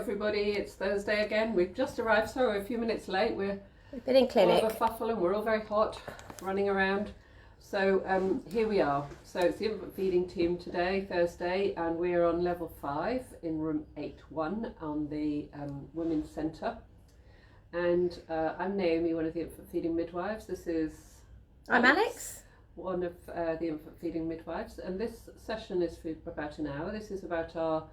everybody, it's Thursday again. We've just arrived, so we're a few minutes late. We've been in clinic. All of a fuffle and we're all very hot, running around. So here we are. So it's the infant feeding team today, Thursday, and we're on level 5 in room 8-1 on the Women's Centre. And I'm Naomi, one of the infant feeding midwives. This is I'm Alex, one of the infant feeding midwives, and this session is for about an hour. This is about our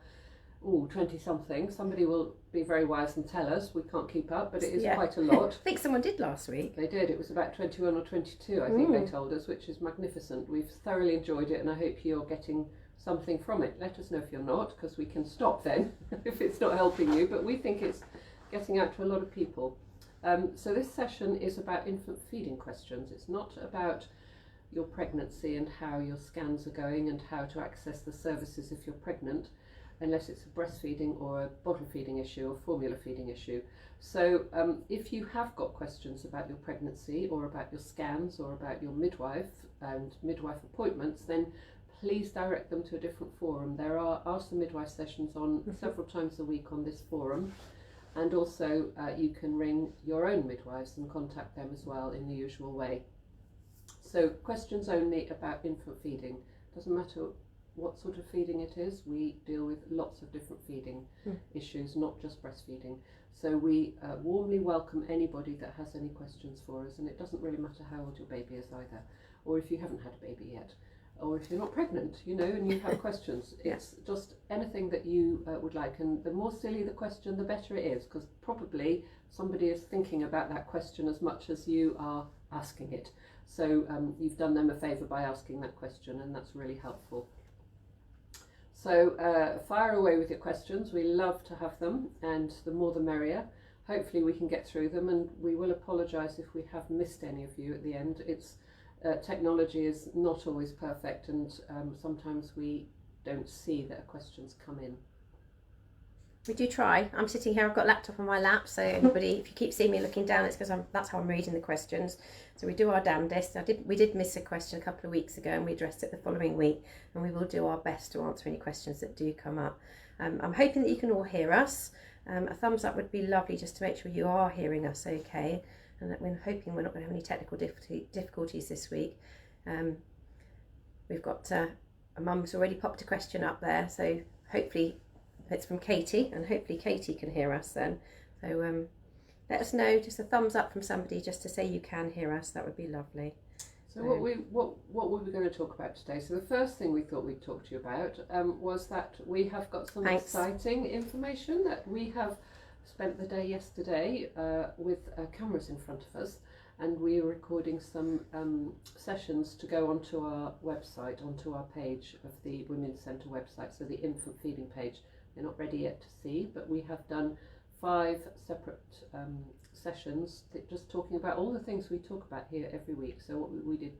20-something. Somebody will be very wise and tell us. We can't keep up, but it is quite a lot. I think someone did last week. They did. It was about 21 or 22, I think they told us, which is magnificent. We've thoroughly enjoyed it, and I hope you're getting something from it. Let us know if you're not, because we can stop then if it's not helping you, but we think it's getting out to a lot of people. So this session is about infant feeding questions. It's not about your pregnancy and how your scans are going and how to access the services if you're pregnant, unless it's a breastfeeding or a bottle feeding issue or formula feeding issue. So if you have got questions about your pregnancy or about your scans or about your midwife and midwife appointments, then please direct them to a different forum. There are Ask the Midwife sessions on several times a week on this forum, and also you can ring your own midwives and contact them as well in the usual way. So questions only about infant feeding. Doesn't matter what sort of feeding it is, we deal with lots of different feeding issues, not just breastfeeding. So we warmly welcome anybody that has any questions for us, and it doesn't really matter how old your baby is either, or if you haven't had a baby yet, or if you're not pregnant, and you have questions. It's just anything that you would like, and the more silly the question, the better it is, because probably somebody is thinking about that question as much as you are asking it. So you've done them a favour by asking that question, and that's really helpful. So fire away with your questions. We love to have them, and the more the merrier. Hopefully we can get through them, and we will apologise if we have missed any of you at the end. It's technology is not always perfect, and sometimes we don't see that questions come in. We do try. I'm sitting here, I've got a laptop on my lap, so anybody, if you keep seeing me looking down, it's because that's how I'm reading the questions. So we do our damnedest. We did miss a question a couple of weeks ago, and we addressed it the following week, and we will do our best to answer any questions that do come up. I'm hoping that you can all hear us. A thumbs up would be lovely, just to make sure you are hearing us okay, and that we're hoping we're not going to have any technical difficulties this week. We've got a mum's already popped a question up there, so hopefully it's from Katie, and hopefully Katie can hear us then. So let us know, just a thumbs up from somebody just to say you can hear us. That would be lovely. So what were we going to talk about today? So the first thing we thought we'd talk to you about was that we have got some exciting information, that we have spent the day yesterday with cameras in front of us, and we are recording some sessions to go onto our website, onto our page of the Women's Centre website, so the infant feeding page. They're not ready yet to see, but we have done 5 separate sessions just talking about all the things we talk about here every week. So what we did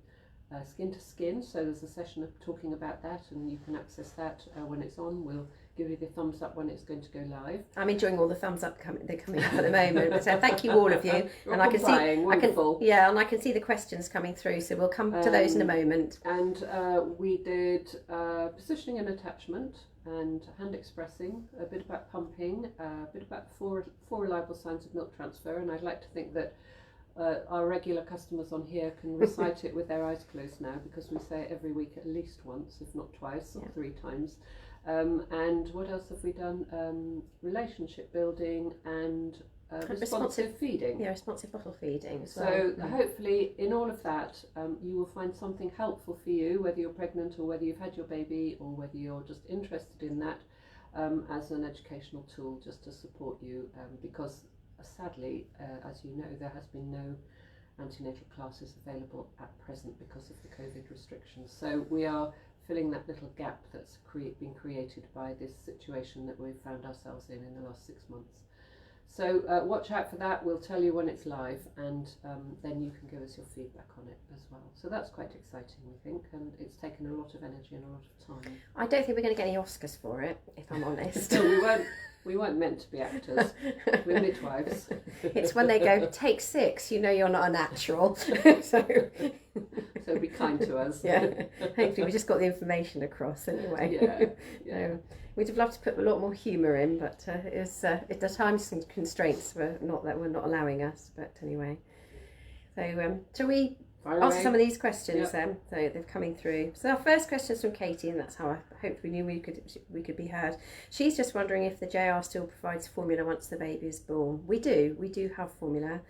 skin to skin, so there's a session of talking about that, and you can access that when it's on. We'll give you the thumbs up when it's going to go live. I'm enjoying all the thumbs up they're coming up at the moment. But thank you all of you. And I can see, wonderful. And I can see the questions coming through. So we'll come to those in a moment. And we did positioning and attachment, and hand expressing, a bit about pumping, a bit about four reliable signs of milk transfer. And I'd like to think that our regular customers on here can recite it with their eyes closed now, because we say it every week at least once, if not twice or 3 times. And what else have we done? Relationship building and responsive feeding. Yeah, responsive bottle feeding. So hopefully in all of that you will find something helpful for you, whether you're pregnant or whether you've had your baby or whether you're just interested in that as an educational tool just to support you, because sadly, as you know, there has been no antenatal classes available at present because of the COVID restrictions. So we are filling that little gap that's been created by this situation that we've found ourselves in the last 6 months. So watch out for that. We'll tell you when it's live, and then you can give us your feedback on it as well. So that's quite exciting, we think, and it's taken a lot of energy and a lot of time. I don't think we're going to get any Oscars for it, if I'm honest. No, we weren't meant to be actors. We're midwives. It's when they go, take 6, you know you're not a natural. So be kind to us. Yeah, hopefully we just got the information across anyway. Yeah. We'd have loved to put a lot more humour in, but the time constraints were not allowing us. But anyway, so shall we ask some of these questions then? So they're coming through. So our first question is from Katie, and that's how I hoped we knew we could be heard. She's just wondering if the JR still provides formula once the baby is born. We do have formula.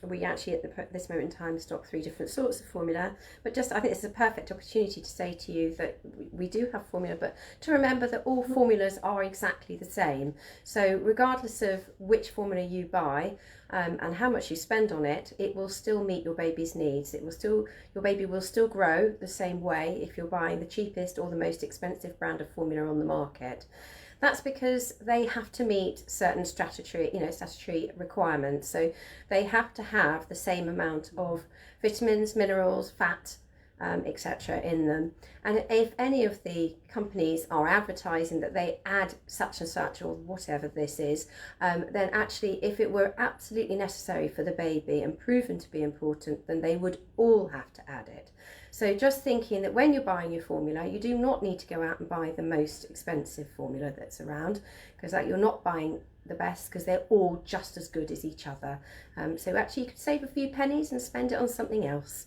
We actually at this moment in time stock 3 different sorts of formula, but I think this is a perfect opportunity to say to you that we do have formula, but to remember that all formulas are exactly the same. So regardless of which formula you buy and how much you spend on it, it will still meet your baby's needs. Your baby will still grow the same way if you're buying the cheapest or the most expensive brand of formula on the market. That's because they have to meet certain statutory requirements. So they have to have the same amount of vitamins, minerals, fat, etc. in them. And if any of the companies are advertising that they add such and such or whatever this is, then actually if it were absolutely necessary for the baby and proven to be important, then they would all have to add it. So just thinking that when you're buying your formula, you do not need to go out and buy the most expensive formula that's around, because you're not buying the best, because they're all just as good as each other. So actually you could save a few pennies and spend it on something else.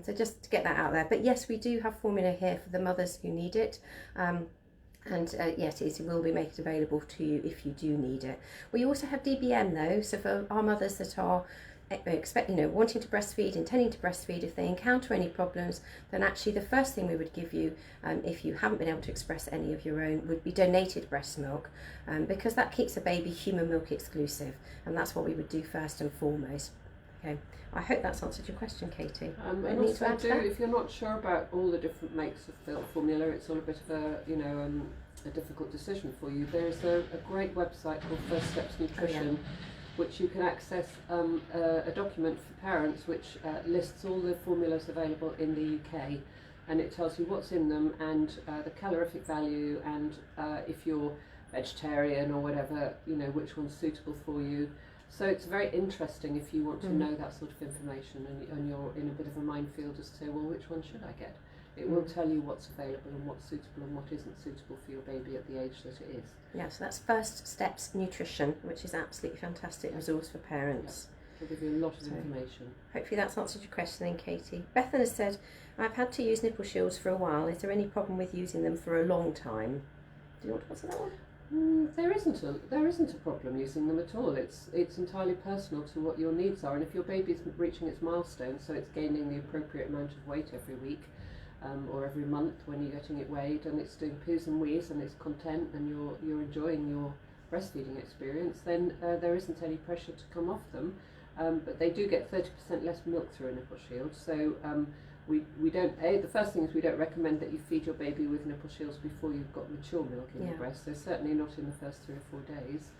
So just to get that out there. But yes, we do have formula here for the mothers who need it. Yes, it will be made available to you if you do need it. We also have DBM though, so for our mothers that are wanting to breastfeed, intending to breastfeed, if they encounter any problems, then actually the first thing we would give you, if you haven't been able to express any of your own, would be donated breast milk, because that keeps a baby human milk exclusive, and that's what we would do first and foremost. Okay, I hope that's answered your question, Katie. And also if you're not sure about all the different makes of the formula, it's all a bit of a difficult decision for you. There's a great website called First Steps Nutrition, which you can access a document for parents which lists all the formulas available in the UK, and it tells you what's in them and the calorific value, and if you're vegetarian or whatever, which one's suitable for you. So it's very interesting if you want to know that sort of information and you're in a bit of a minefield as to, well, which one should I get? It will tell you what's available and what's suitable and what isn't suitable for your baby at the age that it is. Yeah, so that's First Steps Nutrition, which is absolutely fantastic resource for parents. Yeah. It'll give you a lot of information. Hopefully that's answered your question then, Katie. Bethan has said, I've had to use nipple shields for a while. Is there any problem with using them for a long time? Do you want to answer that one? There isn't a problem using them at all. It's entirely personal to what your needs are, and if your baby's reaching its milestone, so it's gaining the appropriate amount of weight every week, or every month when you're getting it weighed, and it's doing poos and wees and it's content and you're enjoying your breastfeeding experience, then there isn't any pressure to come off them. But they do get 30% less milk through a nipple shield, so we don't, the first thing is we don't recommend that you feed your baby with nipple shields before you've got mature milk in the breast, so certainly not in the first 3 or 4 days.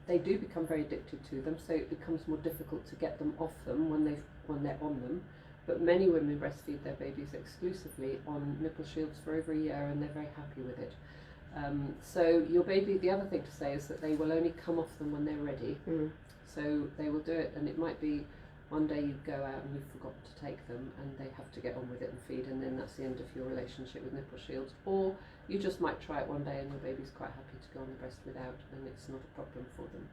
They do become very addicted to them, so it becomes more difficult to get them off them when they're on them. But many women breastfeed their babies exclusively on nipple shields for over a year, and they're very happy with it. So your baby, the other thing to say is that they will only come off them when they're ready. So they will do it, and it might be one day you go out and you've forgotten to take them and they have to get on with it and feed, and then that's the end of your relationship with nipple shields. Or you just might try it one day and your baby's quite happy to go on the breast without, and it's not a problem for them.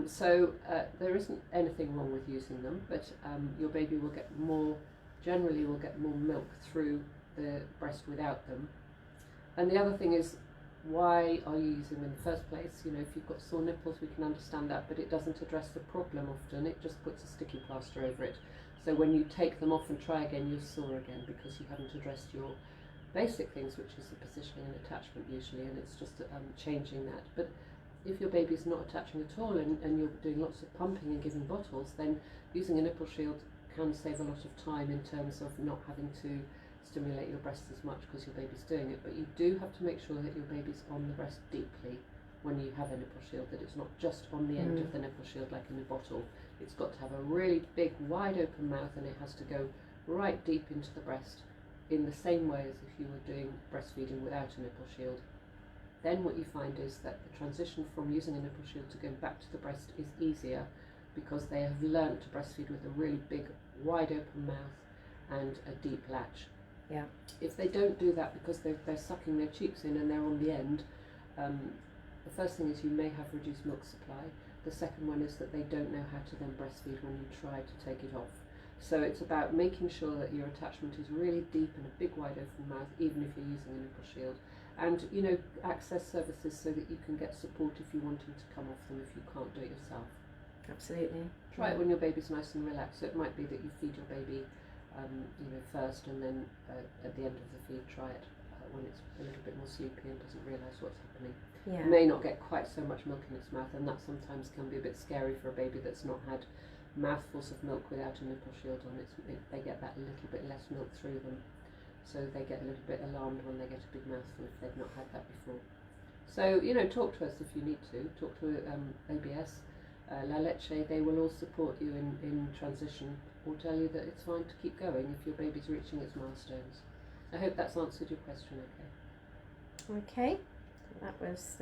So there isn't anything wrong with using them, but your baby will generally will get more milk through the breast without them. And the other thing is, why are you using them in the first place? If you've got sore nipples, we can understand that, but it doesn't address the problem often. It just puts a sticky plaster over it. So when you take them off and try again, you're sore again because you haven't addressed your basic things, which is the positioning and attachment usually, and it's just changing that. But if your baby's not attaching at all and you're doing lots of pumping and giving bottles, then using a nipple shield can save a lot of time in terms of not having to stimulate your breast as much because your baby's doing it. But you do have to make sure that your baby's on the breast deeply when you have a nipple shield, that it's not just on the end of the nipple shield like in a bottle. It's got to have a really big, wide open mouth, and it has to go right deep into the breast in the same way as if you were doing breastfeeding without a nipple shield. Then what you find is that the transition from using a nipple shield to going back to the breast is easier because they have learnt to breastfeed with a really big, wide open mouth and a deep latch. Yeah. If they don't do that because they're sucking their cheeks in and they're on the end, the first thing is you may have reduced milk supply. The second one is that they don't know how to then breastfeed when you try to take it off. So it's about making sure that your attachment is really deep and a big wide open mouth, even if you're using a nipple shield. And, you know, access services so that you can get support if you want them to come off them if you can't do it yourself. Absolutely. Try it when your baby's nice and relaxed. So it might be that you feed your baby first, and then at the end of the feed try it when it's a little bit more sleepy and doesn't realise what's happening. Yeah. It may not get quite so much milk in its mouth, and that sometimes can be a bit scary for a baby that's not had mouthfuls of milk without a nipple shield on. They get that little bit less milk through them, so they get a little bit alarmed when they get a big mouthful if they've not had that before. So, you know, talk to us if you need to. Talk to OBS, Latching. They will all support you in transition, or tell you that it's fine to keep going if your baby's reaching its milestones. I hope that's answered your question okay. Okay, that was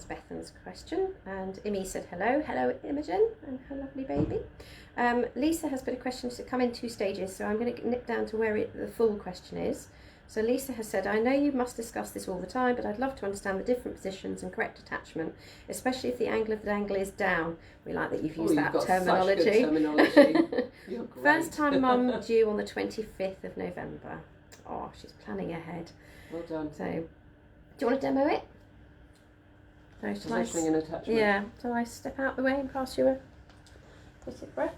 Bethan's question, and Imi said hello Imogen and her lovely baby. Lisa has put a question to come in 2 stages, so I'm going to nip down to where the full question is. So Lisa has said, I know you must discuss this all the time, but I'd love to understand the different positions and correct attachment, especially if the angle of the dangle is down. We like that you've used that terminology. Such good terminology. You're great. First time mum due on the 25th of November. Oh, she's planning ahead. Well done. So, do you want to demo it? Positioning and attachment. Yeah. Shall I step out the way and pass you a bit breath?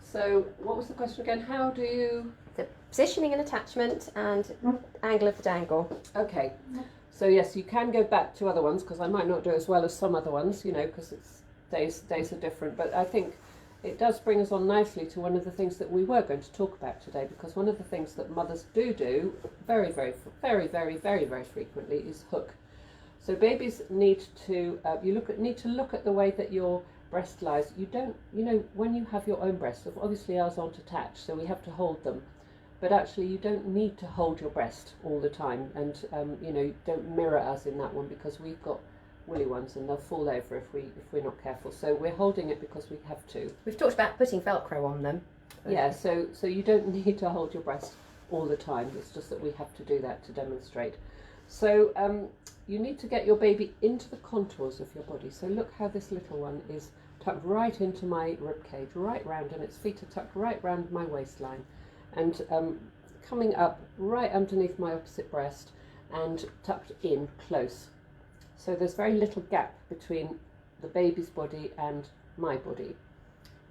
So, what was the question again? How do you... The positioning and attachment and angle of the dangle. Okay. So yes, you can go back to other ones, because I might not do as well as some other ones, you know, because it's days are different. But I think it does bring us on nicely to one of the things that we were going to talk about today, because one of the things that mothers do very frequently is hook. So babies need to need to look at the way that your breast lies. You don't, you know, when you have your own breasts, obviously ours aren't attached, so we have to hold them. But actually, you don't need to hold your breast all the time, and you know, don't mirror us in that one, because we've got woolly ones and they'll fall over if we're not careful. So we're holding it because we have to. We've talked about putting Velcro on them. Yeah, so you don't need to hold your breast all the time. It's just that we have to do that to demonstrate. So you need to get your baby into the contours of your body. So look how this little one is tucked right into my rib cage, right round, and its feet are tucked right round my waistline, and coming up right underneath my opposite breast and tucked in close. So there's very little gap between the baby's body and my body.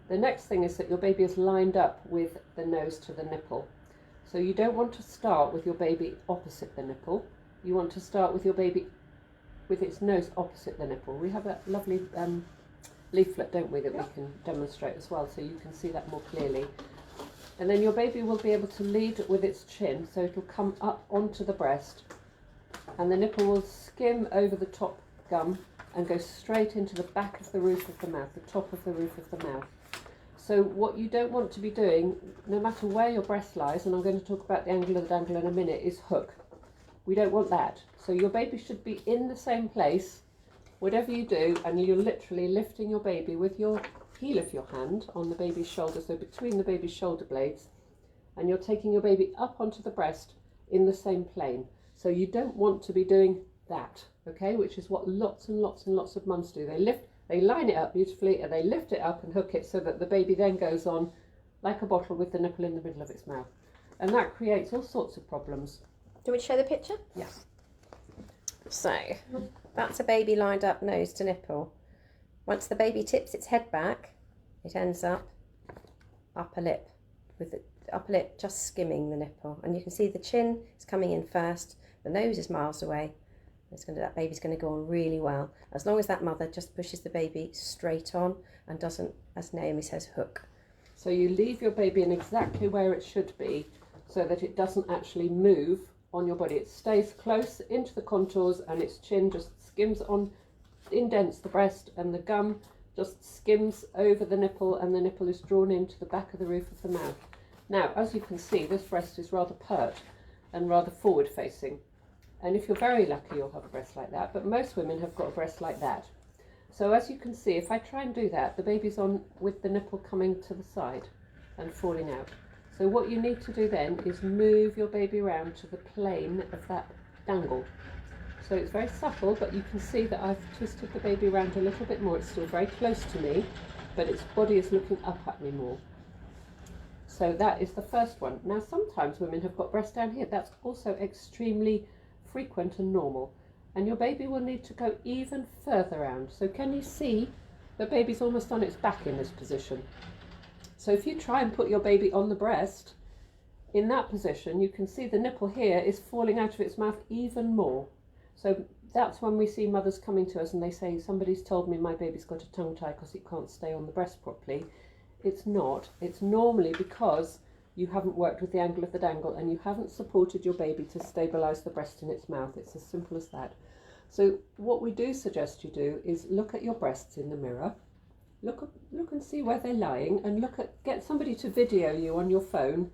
The next thing is that your baby is lined up with the nose to the nipple. So you don't want to start with your baby opposite the nipple. You want to start with your baby with its nose opposite the nipple. We have a lovely leaflet, don't we, that we can demonstrate as well, so you can see that more clearly. And then your baby will be able to lead with its chin, so it'll come up onto the breast, and the nipple will skim over the top gum and go straight into the back of the roof of the mouth, the top of the roof of the mouth. So what you don't want to be doing, no matter where your breast lies, and I'm going to talk about the angle of the dangle in a minute, is hook. We don't want that. So your baby should be in the same place, whatever you do, and you're literally lifting your baby with your heel of your hand on the baby's shoulder, so between the baby's shoulder blades, and you're taking your baby up onto the breast in the same plane. So you don't want to be doing that, okay, which is what lots and lots and lots of mums do. They line it up beautifully and they lift it up and hook it so that the baby then goes on like a bottle with the nipple in the middle of its mouth, and that creates all sorts of problems. Do you want me to show the picture? Yes. So that's a baby lined up nose to nipple. Once the baby tips its head back, it ends up upper lip, with the upper lip just skimming the nipple. And you can see the chin is coming in first, the nose is miles away. That baby's going to go on really well, as long as that mother just pushes the baby straight on and doesn't, as Naomi says, hook. So you leave your baby in exactly where it should be, so that it doesn't actually move on your body. It stays close into the contours, and its chin just skims on, indents the breast, and the gum just skims over the nipple, and the nipple is drawn into the back of the roof of the mouth. Now, as you can see, this breast is rather pert and rather forward facing, and if you're very lucky you'll have a breast like that, but most women have got a breast like that. So as you can see, if I try and do that, the baby's on with the nipple coming to the side and falling out. So what you need to do then is move your baby around to the plane of that dangle. So it's very subtle, but you can see that I've twisted the baby around a little bit more. It's still very close to me, but its body is looking up at me more. So that is the first one. Now sometimes women have got breast down here. That's also extremely frequent and normal. And your baby will need to go even further around. So can you see the baby's almost on its back in this position? So if you try and put your baby on the breast, in that position, you can see the nipple here is falling out of its mouth even more. So that's when we see mothers coming to us and they say, somebody's told me my baby's got a tongue tie because it can't stay on the breast properly. It's not. It's normally because you haven't worked with the angle of the dangle and you haven't supported your baby to stabilise the breast in its mouth. It's as simple as that. So what we do suggest you do is look at your breasts in the mirror. Look and see where they're lying, and get somebody to video you on your phone.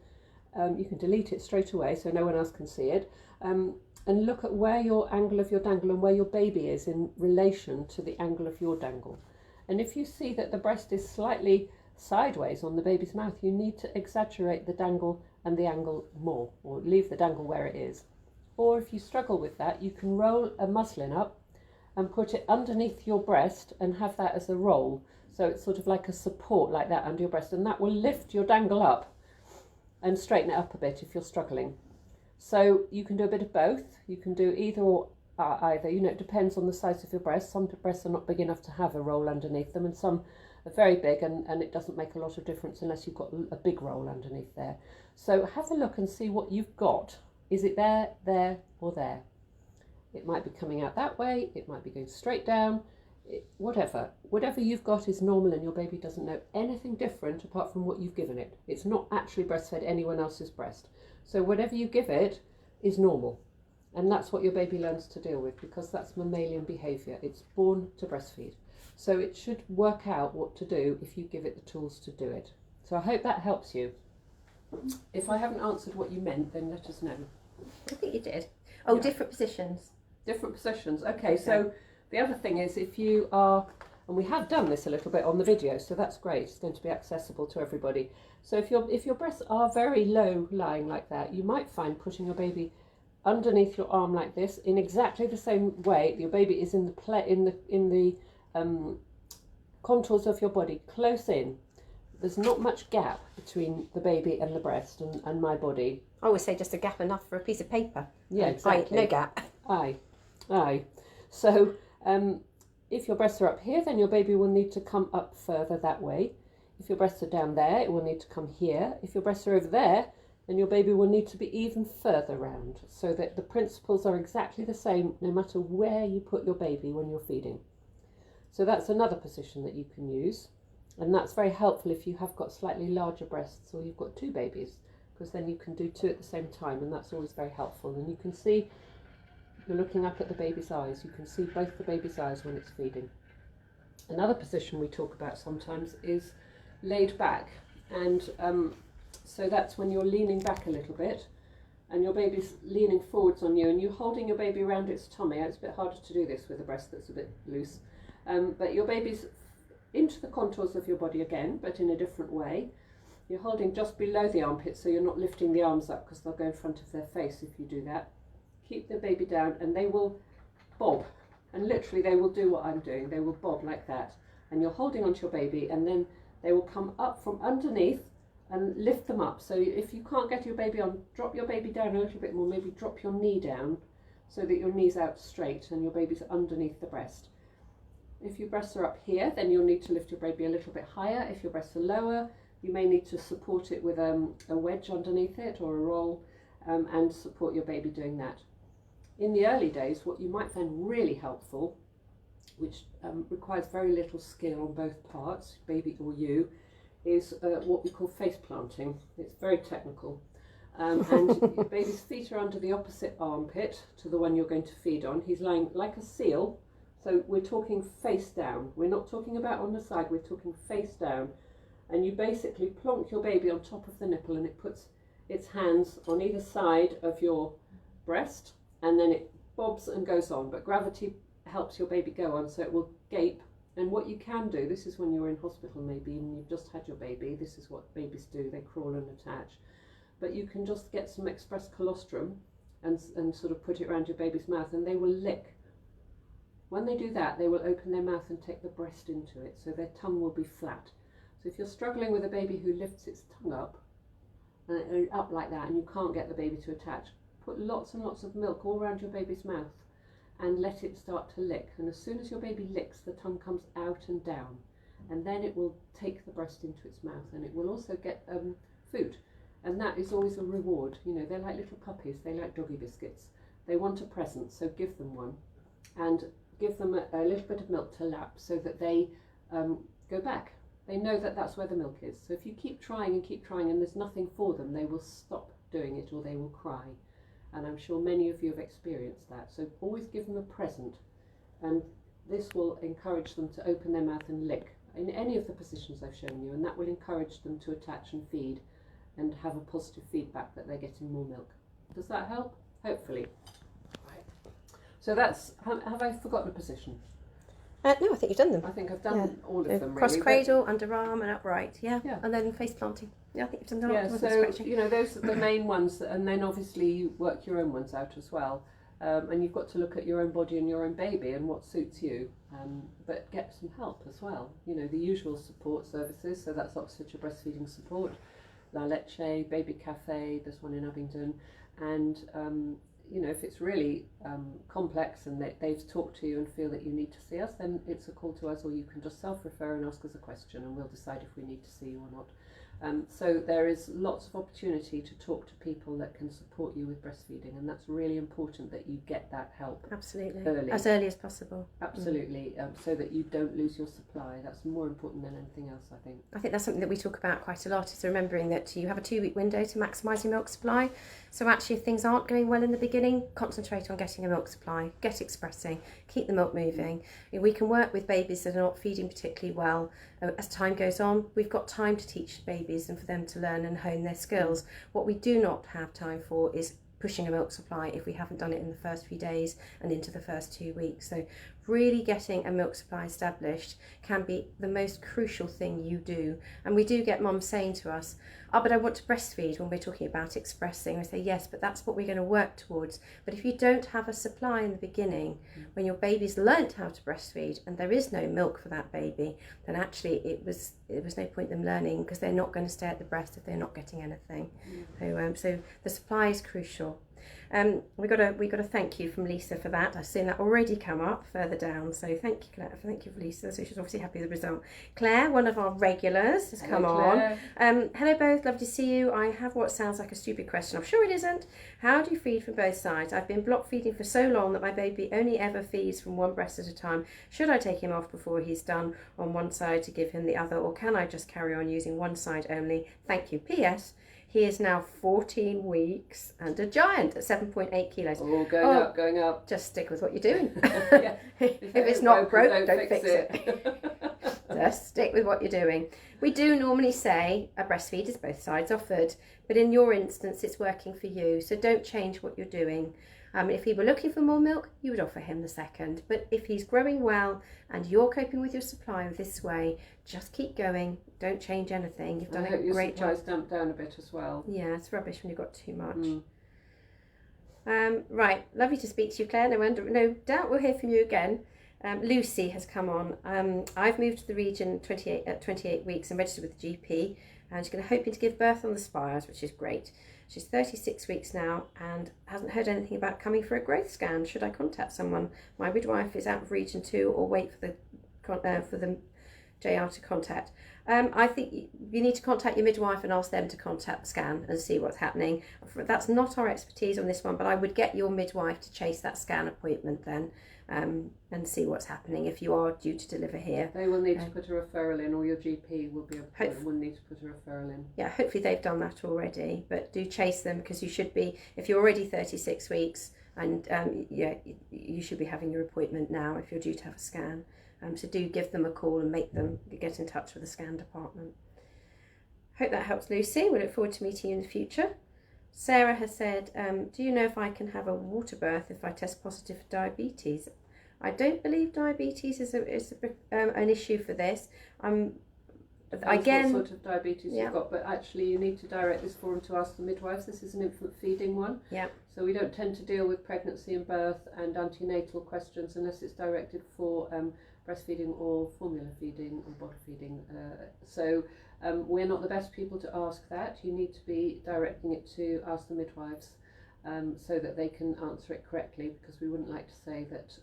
You can delete it straight away so no one else can see it. And look at where your angle of your dangle and where your baby is in relation to the angle of your dangle. And if you see that the breast is slightly sideways on the baby's mouth, you need to exaggerate the dangle and the angle more, or leave the dangle where it is. Or if you struggle with that, you can roll a muslin up and put it underneath your breast and have that as a roll. So it's sort of like a support like that under your breast, and that will lift your dangle up and straighten it up a bit if you're struggling. So you can do a bit of both. You can do either or either. You know, it depends on the size of your breast. Some breasts are not big enough to have a roll underneath them, and some are very big, and it doesn't make a lot of difference unless you've got a big roll underneath there. So have a look and see what you've got. Is it there, there, or there? It might be coming out that way. It might be going straight down. Whatever you've got is normal, and your baby doesn't know anything different apart from what you've given it. It's not actually breastfed anyone else's breast. So whatever you give it is normal, and that's what your baby learns to deal with, because that's mammalian behaviour. It's born to breastfeed, so it should work out what to do if you give it the tools to do it. So I hope that helps you. If I haven't answered what you meant, then let us know. I think you did. Oh, yeah. Different positions. Different positions. Okay, so the other thing is, if you are, and we have done this a little bit on the video, so that's great. It's going to be accessible to everybody. So if your breasts are very low lying like that, you might find putting your baby underneath your arm like this in exactly the same way. Your baby is in the contours of your body, close in. There's not much gap between the baby and the breast and my body. I always say just a gap enough for a piece of paper. Yeah, exactly. No gap. Aye. So if your breasts are up here, then your baby will need to come up further that way. If your breasts are down there, it will need to come here. If your breasts are over there, then your baby will need to be even further round, so that the principles are exactly the same no matter where you put your baby when you're feeding. So that's another position that you can use, and that's very helpful if you have got slightly larger breasts or you've got two babies, because then you can do two at the same time, and that's always very helpful. And you can see, you're looking up at the baby's eyes, you can see both the baby's eyes when it's feeding. Another position we talk about sometimes is laid back, and so that's when you're leaning back a little bit and your baby's leaning forwards on you and you're holding your baby around its tummy. It's a bit harder to do this with a breast that's a bit loose, but your baby's into the contours of your body again, but in a different way. You're holding just below the armpit, so you're not lifting the arms up because they'll go in front of their face if you do that. Keep the baby down and they will bob, and literally they will do what I'm doing. They will bob like that, and you're holding onto your baby, and then they will come up from underneath and lift them up. So if you can't get your baby on, drop your baby down a little bit more, maybe drop your knee down so that your knee's out straight and your baby's underneath the breast. If your breasts are up here, then you'll need to lift your baby a little bit higher. If your breasts are lower, you may need to support it with a wedge underneath it or a roll, and support your baby doing that. In the early days, what you might find really helpful, which requires very little skill on both parts, baby or you, is what we call face planting. It's very technical. And your baby's feet are under the opposite armpit to the one you're going to feed on. He's lying like a seal, so we're talking face down. We're not talking about on the side, we're talking face down. And you basically plonk your baby on top of the nipple, and it puts its hands on either side of your breast, and then it bobs and goes on, but gravity helps your baby go on, so it will gape And what you can do, this is when you're in hospital maybe and you've just had your baby, this is what babies do, they crawl and attach. But you can just get some express colostrum and sort of put it around your baby's mouth, and they will lick. When they do that, they will open their mouth and take the breast into it, so their tongue will be flat. So if you're struggling with a baby who lifts its tongue up like that, and you can't get the baby to attach, put lots and lots of milk all around your baby's mouth and let it start to lick. And as soon as your baby licks, the tongue comes out and down, and then it will take the breast into its mouth, and it will also get food. And that is always a reward. You know, they're like little puppies, they like doggy biscuits. They want a present, so give them one. And give them a little bit of milk to lap so that they go back. They know that that's where the milk is. So if you keep trying and there's nothing for them, they will stop doing it or they will cry. And I'm sure many of you have experienced that. So always give them a present, and this will encourage them to open their mouth and lick in any of the positions I've shown you, and that will encourage them to attach and feed and have a positive feedback that they're getting more milk. Does that help? Hopefully. So that's, have I forgotten a position? No, I think you've done them. I think I've done all of them. Cross really, cradle, underarm and upright, yeah. And then face planting. Yeah, I think you've done that. Yeah, so, you know, those are the main ones, and then obviously you work your own ones out as well. And you've got to look at your own body and your own baby and what suits you, but get some help as well. You know, the usual support services, so that's Oxfordshire Breastfeeding Support, Latching, Baby Cafe, there's one in Abingdon, and you know, if it's really complex and they've talked to you and feel that you need to see us, then it's a call to us, or you can just self-refer and ask us a question and we'll decide if we need to see you or not. So there is lots of opportunity to talk to people that can support you with breastfeeding, and that's really important that you get that help. Absolutely. Early. As early as possible. Absolutely, so that you don't lose your supply. That's more important than anything else, I think. I think that's something that we talk about quite a lot, is remembering that you have a 2-week window to maximise your milk supply. So actually, if things aren't going well in the beginning, concentrate on getting a milk supply, get expressing, keep the milk moving. We can work with babies that are not feeding particularly well. As time goes on, we've got time to teach babies and for them to learn and hone their skills. What we do not have time for is pushing a milk supply if we haven't done it in the first few days and into the first 2 weeks. So really getting a milk supply established can be the most crucial thing you do. And we do get mums saying to us, oh, but I want to breastfeed, when we're talking about expressing. We say, yes, but that's what we're going to work towards. But if you don't have a supply in the beginning, when your baby's learnt how to breastfeed and there is no milk for that baby, then actually it was no point them learning, because they're not going to stay at the breast if they're not getting anything. So the supply is crucial. We got a thank you from Lisa for that. I've seen that already come up further down. So thank you, Claire. Thank you for Lisa. So she's obviously happy with the result. Claire, one of our regulars, has come on. Hello both, lovely to see you. I have what sounds like a stupid question. I'm sure it isn't. How do you feed from both sides? I've been block feeding for so long that my baby only ever feeds from one breast at a time. Should I take him off before he's done on one side to give him the other, or can I just carry on using one side only? Thank you. P.S. He is now 14 weeks and a giant at 7.8 kilos. Oh, going up. Just stick with what you're doing. Yeah. If it's not broke, don't fix it. Just stick with what you're doing. We do normally say a breastfeed is both sides offered, but in your instance, it's working for you. So don't change what you're doing. If he were looking for more milk, you would offer him the second. But if he's growing well and you're coping with your supply this way, just keep going. Don't change anything. You've done a great job. Your supply's damped down a bit as well. Yeah, it's rubbish when you've got too much. Right, lovely to speak to you, Claire. No doubt we'll hear from you again. Lucy has come on. I've moved to the region at 28 weeks and registered with the GP, and she's hoping to give birth on the Spires, which is great. She's 36 weeks now and hasn't heard anything about coming for a growth scan. Should I contact someone? My midwife is out of region 2, or wait for the JR to contact. I think you need to contact your midwife and ask them to contact the scan and see what's happening. That's not our expertise on this one, but I would get your midwife to chase that scan appointment then, and see what's happening if you are due to deliver here. They will need to put a referral in, or your GP will need to put a referral in. Yeah, hopefully they've done that already, but do chase them, because you should be, if you're already 36 weeks, and you should be having your appointment now if you're due to have a scan. So do give them a call and make them get in touch with the scan department. Hope that helps, Lucy. We look forward to meeting you in the future. Sarah has said, do you know if I can have a water birth if I test positive for diabetes? I don't believe diabetes is an issue for this. Again, what sort of diabetes you've got, but actually you need to direct this form to ask the midwives. This is an infant feeding one. Yeah. So we don't tend to deal with pregnancy and birth and antenatal questions unless it's directed for breastfeeding or formula feeding or bottle feeding. So we're not the best people to ask that. You need to be directing it to ask the midwives so that they can answer it correctly, because we wouldn't like to say that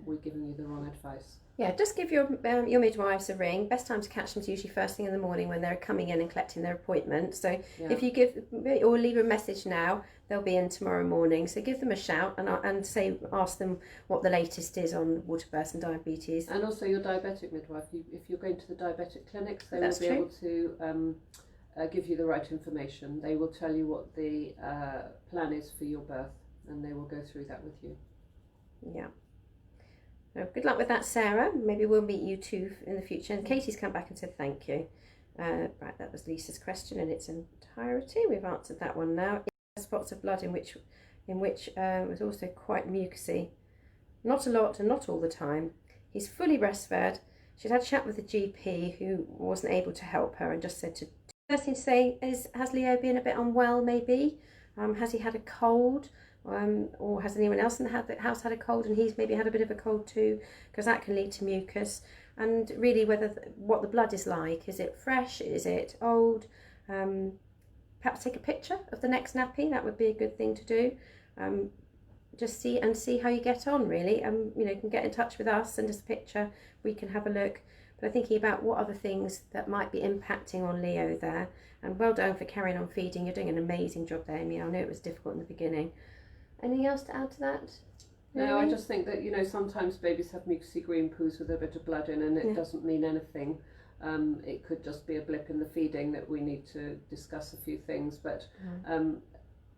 we're giving you the wrong advice. Yeah, just give your midwives a ring. Best time to catch them is usually first thing in the morning when they're coming in and collecting their appointment. So if you give or leave a message now, they'll be in tomorrow morning. So give them a shout and ask them what the latest is on water births and diabetes. And also your diabetic midwife. If you're going to the diabetic clinics, they will be able to give you the right information. They will tell you what the plan is for your birth, and they will go through that with you. Yeah. So good luck with that, Sarah. Maybe we'll meet you too in the future. And Katie's come back and said thank you. Right, that was Lisa's question in its entirety. We've answered that one now. Spots of blood in which was also quite mucousy. Not a lot and not all the time. He's fully breastfed. She'd had a chat with the GP who wasn't able to help her and just said to... First thing to say is, has Leo been a bit unwell maybe? Has he had a cold? Or has anyone else in the house had a cold and he's maybe had a bit of a cold too, because that can lead to mucus. And really what the blood is like. Is it fresh? Is it old? Perhaps take a picture of the next nappy. That would be a good thing to do. Just see how you get on, really. You can get in touch with us, send us a picture, we can have a look. But I'm thinking about what other things that might be impacting on Leo there. And well done for carrying on feeding. You're doing an amazing job there, Amy. I know it was difficult in the beginning. Anything else to add to that? No, I just think that, sometimes babies have mucousy green poos with a bit of blood in, and it doesn't mean anything. It could just be a blip in the feeding that we need to discuss a few things, but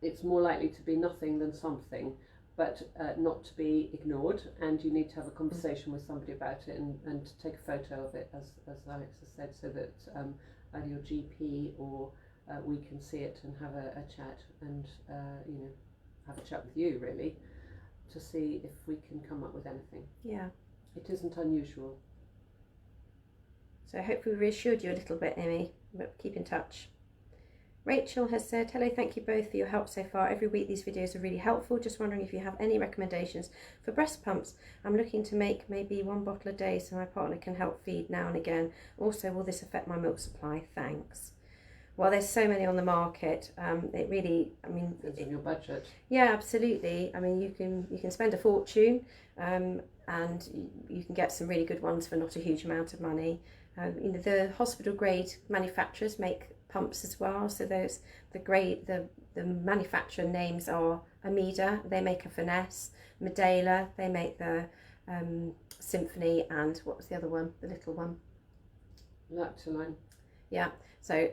it's more likely to be nothing than something, but not to be ignored, and you need to have a conversation with somebody about it and take a photo of it, as Alex has said, so that either your GP or we can see it and have a chat and, have a chat with you, really, to see if we can come up with anything. Yeah. It isn't unusual. So I hope we reassured you a little bit, Amy, but keep in touch. Rachel has said, hello, thank you both for your help so far. Every week these videos are really helpful. Just wondering if you have any recommendations for breast pumps. I'm looking to make maybe 1 bottle a day so my partner can help feed now and again. Also, will this affect my milk supply? Thanks. Well, there's so many on the market. It really, depends on your budget. Yeah, absolutely. You can spend a fortune, and you can get some really good ones for not a huge amount of money. The hospital grade manufacturers make pumps as well. So the manufacturer names are Amida, they make a Finesse, Medela, they make the Symphony, and what was the other one? The little one. Latching. Yeah. So,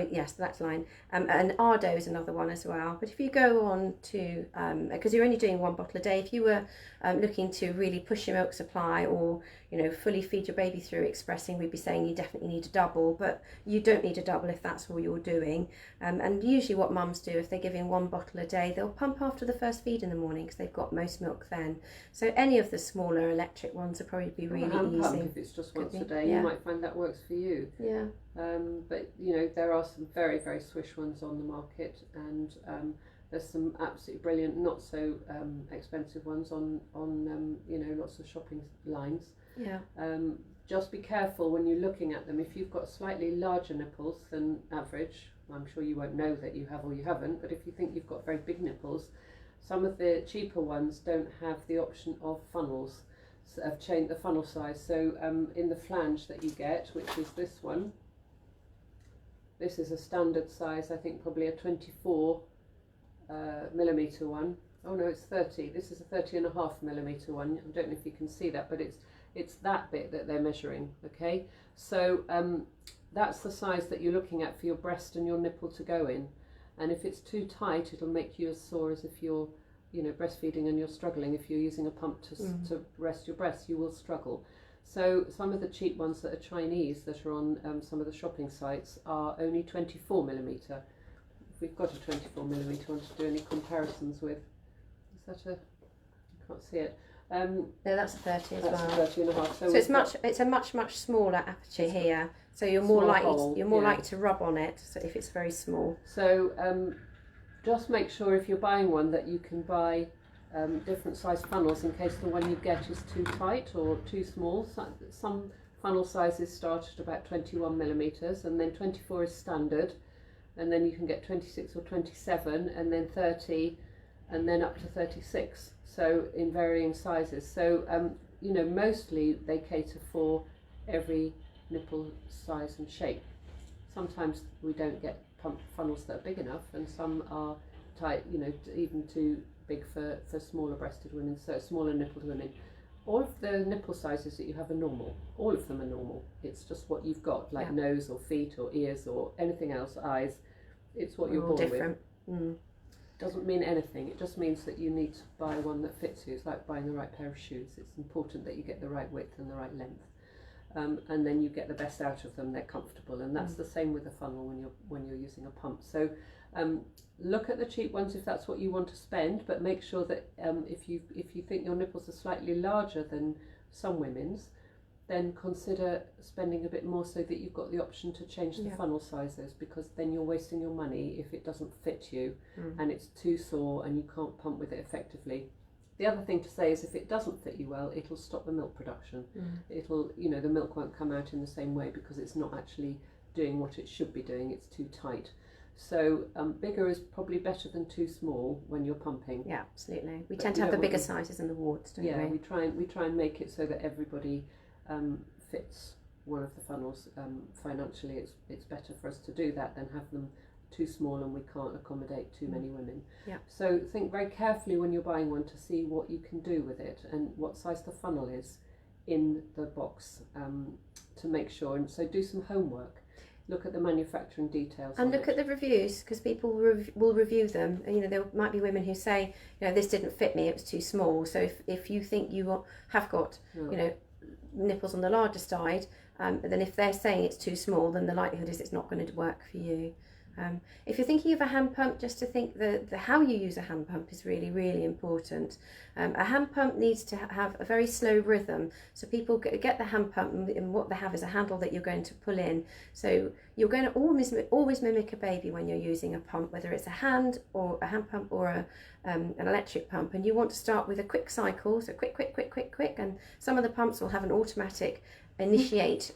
yes, that's line. And Ardo is another one as well. But if you go on to, because you're only doing 1 bottle a day, if you were looking to really push your milk supply or, fully feed your baby through expressing, we'd be saying you definitely need a double, but you don't need a double if that's all you're doing. And usually what mums do, if they're giving 1 bottle a day, they'll pump after the first feed in the morning because they've got most milk then. So any of the smaller electric ones will probably be really easy. Pump if it's just once a day, you might find that works for you. Yeah. But there are some very, very swish ones on the market, and there's some absolutely brilliant, not so expensive ones on lots of shopping lines. Yeah. Just be careful when you're looking at them. If you've got slightly larger nipples than average, I'm sure you won't know that you have or you haven't, but if you think you've got very big nipples, some of the cheaper ones don't have the option of funnels. I've changed the funnel size. So in the flange that you get, which is this one, this is a standard size, I think probably a 24 millimetre one. Oh no, it's 30. This is a 30.5 millimetre one. I don't know if you can see that, but it's that bit that they're measuring, okay? So that's the size that you're looking at for your breast and your nipple to go in. And if it's too tight, it'll make you as sore as if you're breastfeeding and you're struggling. If you're using a pump to rest your breast, you will struggle. So some of the cheap ones that are Chinese that are on some of the shopping sites are only 24 millimetre. If we've got a 24 millimetre one to do any comparisons with, is that I can't see it. No, that's a 30 as that's well. a 30.5. So it's a much smaller aperture here. So you're more likely to rub on it. So if it's very small. So just make sure if you're buying one that you can buy different size funnels in case the one you get is too tight or too small. Some funnel sizes start at about 21 millimeters, and then 24 is standard, and then you can get 26 or 27, and then 30, and then up to 36. So in varying sizes. So you know, mostly they cater for every nipple size and shape. Sometimes we don't get pump funnels that are big enough, and some are tight, you know, even too big for smaller breasted women, so smaller nippled women. All of the nipple sizes that you have are normal. All of them are normal. It's just what you've got, like nose or feet or ears or anything else, eyes. It's what you're born different. with. Doesn't mean anything. It just means that you need to buy one that fits you. It's like buying the right pair of shoes. It's important that you get the right width and the right length, and then you get the best out of them. They're comfortable, and that's the same with a funnel when you're using a pump. So look at the cheap ones if that's what you want to spend, but make sure that if you think your nipples are slightly larger than some women's, then consider spending a bit more so that you've got the option to change the funnel sizes, because then you're wasting your money if it doesn't fit you and it's too sore and you can't pump with it effectively. The other thing to say is if it doesn't fit you well, it'll stop the milk production. It'll, you know, the milk won't come out in the same way because it's not actually doing what it should be doing. It's too tight. So bigger is probably better than too small when you're pumping. Yeah, absolutely. We tend to have the bigger sizes in the wards, don't we? Yeah, we try and make it so that everybody fits one of the funnels. Financially, it's better for us to do that than have them too small and we can't accommodate too many women. Yeah. So think very carefully when you're buying one to see what you can do with it and what size the funnel is in the box, to make sure. And so do some homework. Look at the manufacturing details. And look at the reviews, because people will review them. You know, there might be women who say, you know, this didn't fit me, it was too small. So if you think you have got, you know, nipples on the larger side, then if they're saying it's too small, then the likelihood is it's not going to work for you. If you're thinking of a hand pump, just to think the how you use a hand pump is really, really important. A hand pump needs to have a very slow rhythm. So people get the hand pump, and what they have is a handle that you're going to pull in. So you're going to always mimic a baby when you're using a pump, whether it's a hand pump or an electric pump. And you want to start with a quick cycle, so quick, and some of the pumps will have an automatic initiate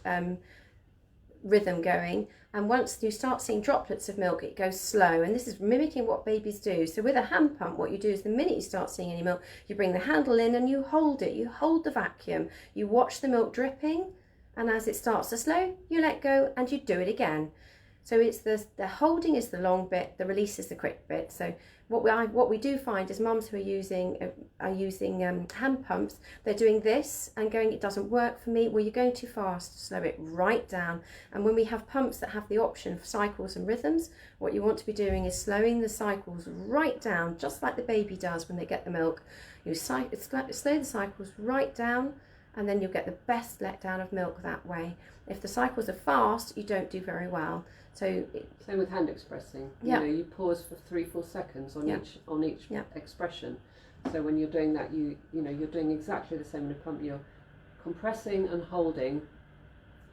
rhythm going, and once you start seeing droplets of milk, it goes slow, and this is mimicking what babies do. So with a hand pump, what you do is the minute you start seeing any milk, you bring the handle in and you hold it, you hold the vacuum, you watch the milk dripping, and as it starts to slow, you let go and you do it again. So it's the holding is the long bit, the release is the quick bit. So what we do find is mums who are using hand pumps, they're doing this and going, it doesn't work for me. Well, you're going too fast, slow it right down. And when we have pumps that have the option for cycles and rhythms, what you want to be doing is slowing the cycles right down, just like the baby does when they get the milk. You slow the cycles right down, and then you'll get the best letdown of milk that way. If the cycles are fast, you don't do very well. So same with hand expressing. You know, you pause for 3-4 seconds on each expression. So when you're doing that, you know you're doing exactly the same in a pump. You're compressing and holding,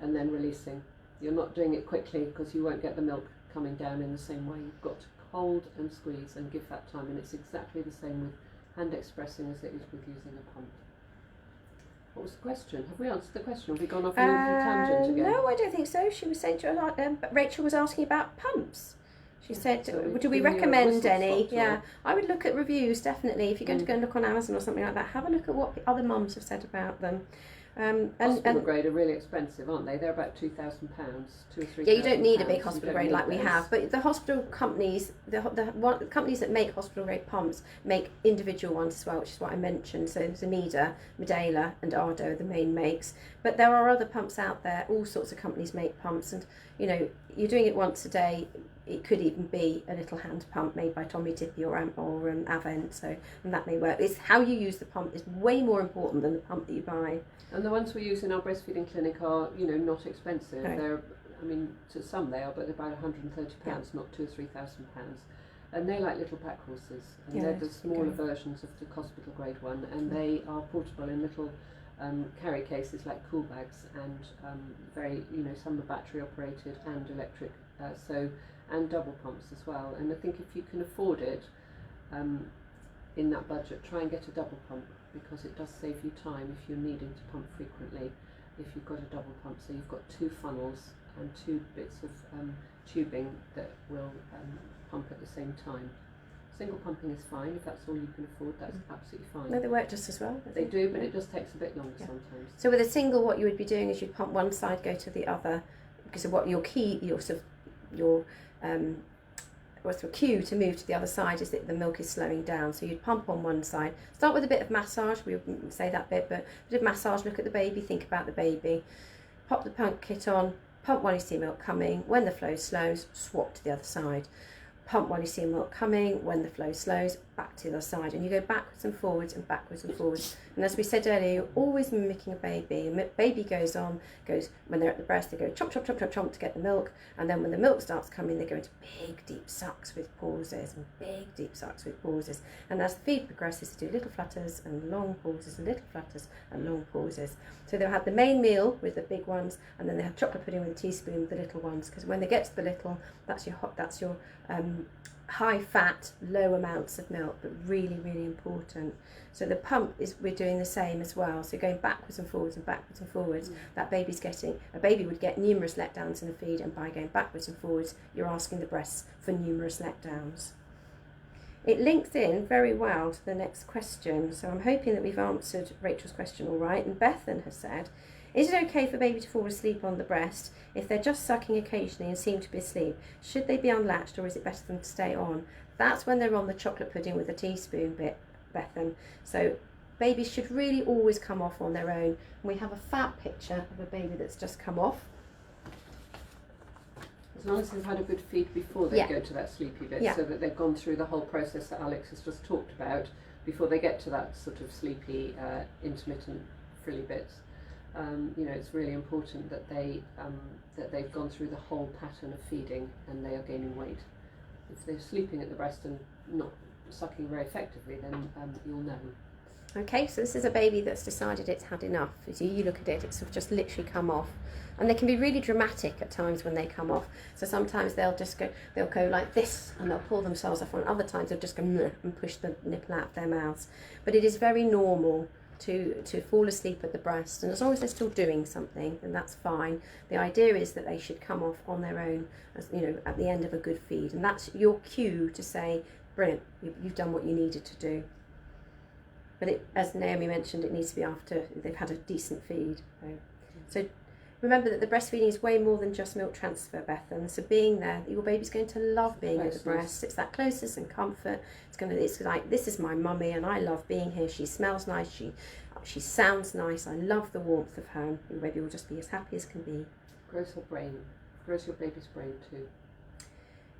and then releasing. You're not doing it quickly because you won't get the milk coming down in the same way. You've got to hold and squeeze and give that time, and it's exactly the same with hand expressing as it is with using a pump. What was the question? Have we answered the question? Have we gone off on a tangent again? No, I don't think so. She was saying to her, Rachel was asking about pumps. She said, do we recommend any? Yeah, I would look at reviews, definitely. If you're going to go and look on Amazon or something like that, have a look at what other mums have said about them. Hospital grade are really expensive, aren't they? They're about £2,000, £2,000 or £3,000. Yeah, you don't need a big hospital grade like we have, but the hospital companies, the companies that make hospital grade pumps make individual ones as well, which is what I mentioned. So Zameda, Medela, and Ardo are the main makes. But there are other pumps out there. All sorts of companies make pumps, and you know, you're doing it once a day. It could even be a little hand pump made by Tommy Tippy or Avent, so and that may work. It's how you use the pump is way more important than the pump that you buy. And the ones we use in our breastfeeding clinic are, you know, not expensive. No. They're, I mean, to some they are, but they're about £130, not £2,000 or £3,000. And they like little pack horses, and Yeah, they're the smaller okay. versions of the hospital grade one, and they are portable in little carry cases like cool bags, and very, some are battery operated and electric, and double pumps as well. And I think if you can afford it, in that budget, try and get a double pump, because it does save you time if you're needing to pump frequently. If you've got a double pump, so you've got 2 funnels and 2 bits of tubing that will pump at the same time. Single pumping is fine if that's all you can afford. That's absolutely fine. No, they work just as well. They do, but it just takes a bit longer sometimes. So with a single, what you would be doing is you'd pump one side, go to the other, because of what your cue to move to the other side is that the milk is slowing down. So you'd pump on one side, start with a bit of massage, we wouldn't say that bit, but a bit of massage, look at the baby, think about the baby, pop the pump kit on, pump while you see milk coming. When the flow slows, swap to the other side. Pump while you see milk coming. When the flow slows, back to the other side. And you go backwards and forwards and backwards and forwards. And as we said earlier, you're always mimicking a baby. A baby goes when they're at the breast, they go chomp, chomp, chomp, chomp, chomp to get the milk. And then when the milk starts coming, they go into big, deep sucks with pauses and big, deep sucks with pauses. And as the feed progresses, they do little flutters and long pauses and little flutters and long pauses. So they'll have the main meal with the big ones, and then they have chocolate pudding with a teaspoon with the little ones. Because when they get to the little, that's your high fat, low amounts of milk, but really, really important. So the pump we're doing the same as well. So going backwards and forwards and backwards and forwards, a baby would get numerous letdowns in the feed, and by going backwards and forwards, you're asking the breasts for numerous letdowns. It links in very well to the next question. So I'm hoping that we've answered Rachel's question all right. And Bethan has said, is it okay for baby to fall asleep on the breast if they're just sucking occasionally and seem to be asleep? Should they be unlatched, or is it better for them to stay on? That's when they're on the chocolate pudding with a teaspoon bit, Bethan. So babies should really always come off on their own. We have a fat picture of a baby that's just come off. As long as they've had a good feed before they go to that sleepy bit, so that they've gone through the whole process that Alex has just talked about before they get to that sort of sleepy, intermittent, frilly bits. It's really important that they've gone through the whole pattern of feeding and they are gaining weight. If they're sleeping at the breast and not sucking very effectively, then you'll know. Okay, so this is a baby that's decided it's had enough. As you look at it, it's sort of just literally come off. And they can be really dramatic at times when they come off. So sometimes they'll go like this and they'll pull themselves off, and other times they'll just go and push the nipple out of their mouths. But it is very normal to fall asleep at the breast, and as long as they're still doing something, then that's fine. The idea is that they should come off on their own, at the end of a good feed, and that's your cue to say, brilliant, you've done what you needed to do. But as Naomi mentioned, it needs to be after they've had a decent feed. So remember that the breastfeeding is way more than just milk transfer, Bethan. So being there, your baby's going to love being at the breast. It's that closeness and comfort. It's like, this is my mummy and I love being here. She smells nice. She sounds nice. I love the warmth of her. Your baby will just be as happy as can be. Grows her brain. Grows your baby's brain too.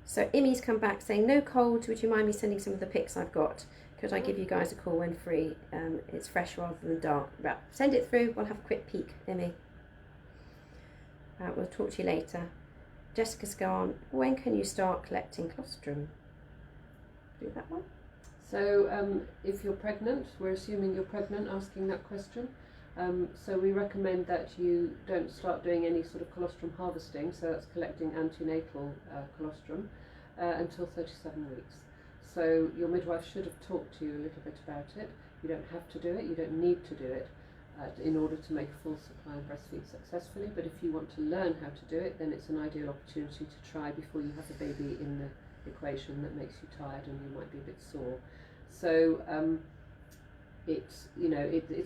So Imi's come back saying, no cold. Would you mind me sending some of the pics I've got? Could I give you guys a call when free? It's fresh rather than dark. But send it through. We'll have a quick peek, Imi. We'll talk to you later. Jessica's gone, when can you start collecting colostrum? Do that one. So if you're pregnant, we're assuming you're pregnant, asking that question. So we recommend that you don't start doing any sort of colostrum harvesting, so that's collecting antenatal colostrum, until 37 weeks. So your midwife should have talked to you a little bit about it. You don't have to do it, you don't need to do it in order to make a full supply and breastfeed successfully, but if you want to learn how to do it, then it's an ideal opportunity to try before you have a baby in the equation that makes you tired and you might be a bit sore. So it's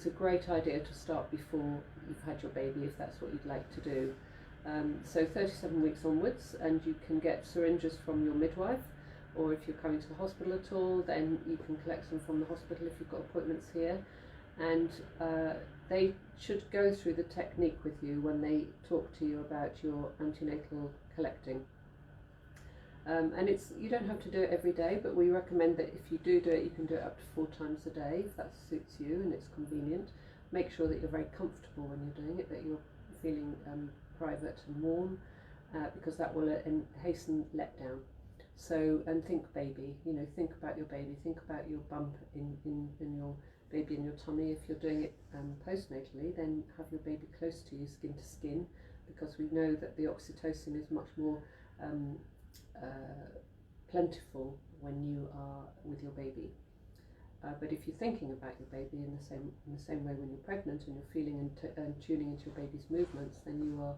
a great idea to start before you've had your baby if that's what you'd like to do. So 37 weeks onwards, and you can get syringes from your midwife, or if you're coming to the hospital at all, then you can collect them from the hospital if you've got appointments here. And they should go through the technique with you when they talk to you about your antenatal collecting. And you don't have to do it every day, but we recommend that if you do it, you can do it up to 4 times a day if that suits you and it's convenient. Make sure that you're very comfortable when you're doing it, that you're feeling private and warm, because that will hasten letdown. So, and think baby, you know, think about your baby, think about your bump in your baby in your tummy. If you're doing it postnatally, then have your baby close to you, skin to skin, because we know that the oxytocin is much more plentiful when you are with your baby. But if you're thinking about your baby in the same way when you're pregnant and you're feeling and tuning into your baby's movements, then you are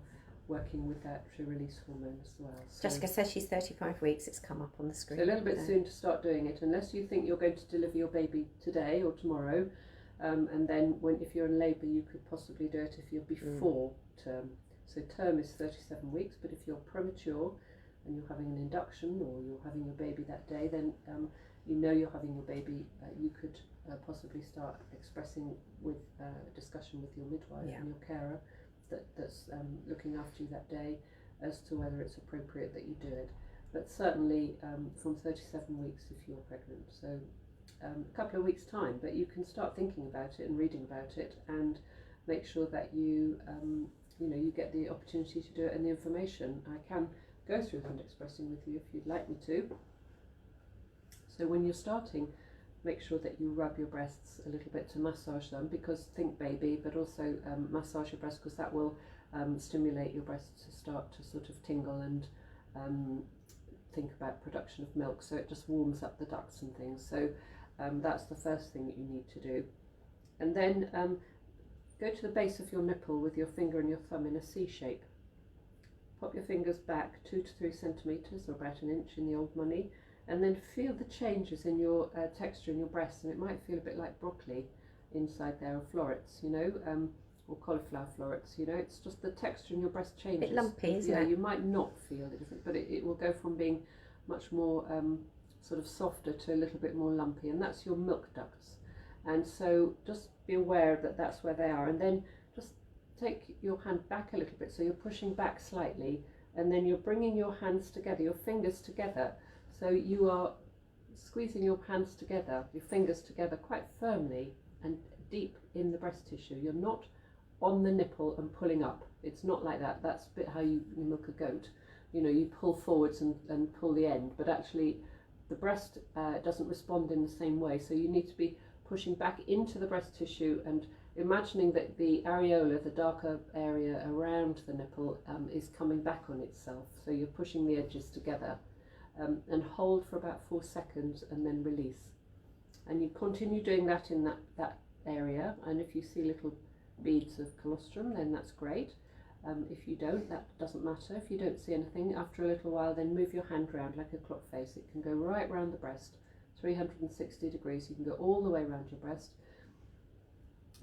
working with that to release hormone as well. So, Jessica says she's 35 weeks. It's come up on the screen. so a little bit soon to start doing it, unless you think you're going to deliver your baby today or tomorrow, and then if you're in labour, you could possibly do it if you're before term. So term is 37 weeks, but if you're premature and you're having an induction or you're having your baby that day, then you know you're having your baby, you could possibly start expressing with discussion with your midwife and your carer that's looking after you that day as to whether it's appropriate that you do it. But certainly from 37 weeks if you're pregnant. So a couple of weeks time, but you can start thinking about it and reading about it and make sure that you you get the opportunity to do it and the information. I can go through hand expressing with you if you'd like me to. So when you're starting, make sure that you rub your breasts a little bit to massage them, because think baby, but also massage your breasts, because that will stimulate your breasts to start to sort of tingle and think about production of milk. So it just warms up the ducts and things. So that's the first thing that you need to do. And then go to the base of your nipple with your finger and your thumb in a C shape. Pop your fingers back 2 to 3 centimetres or about an inch in the old money, and then feel the changes in your texture in your breasts, and it might feel a bit like broccoli inside there, or florets, or cauliflower florets, it's just the texture in your breast changes. A bit lumpy, isn't it? Yeah, you might not feel it different, but it will go from being much more sort of softer to a little bit more lumpy, and that's your milk ducts. And so just be aware that that's where they are, and then just take your hand back a little bit, so you're pushing back slightly, and then you're bringing your hands together, your fingers together. So you are squeezing your hands together, your fingers together quite firmly and deep in the breast tissue. You're not on the nipple and pulling up. It's not like that. That's a bit how you milk a goat. You pull forwards and pull the end, but actually the breast doesn't respond in the same way. So you need to be pushing back into the breast tissue and imagining that the areola, the darker area around the nipple, is coming back on itself. So you're pushing the edges together. And hold for about 4 seconds and then release. And you continue doing that in that area, and if you see little beads of colostrum, then that's great. If you don't, that doesn't matter. If you don't see anything, after a little while, then move your hand round like a clock face. It can go right round the breast, 360 degrees. You can go all the way around your breast,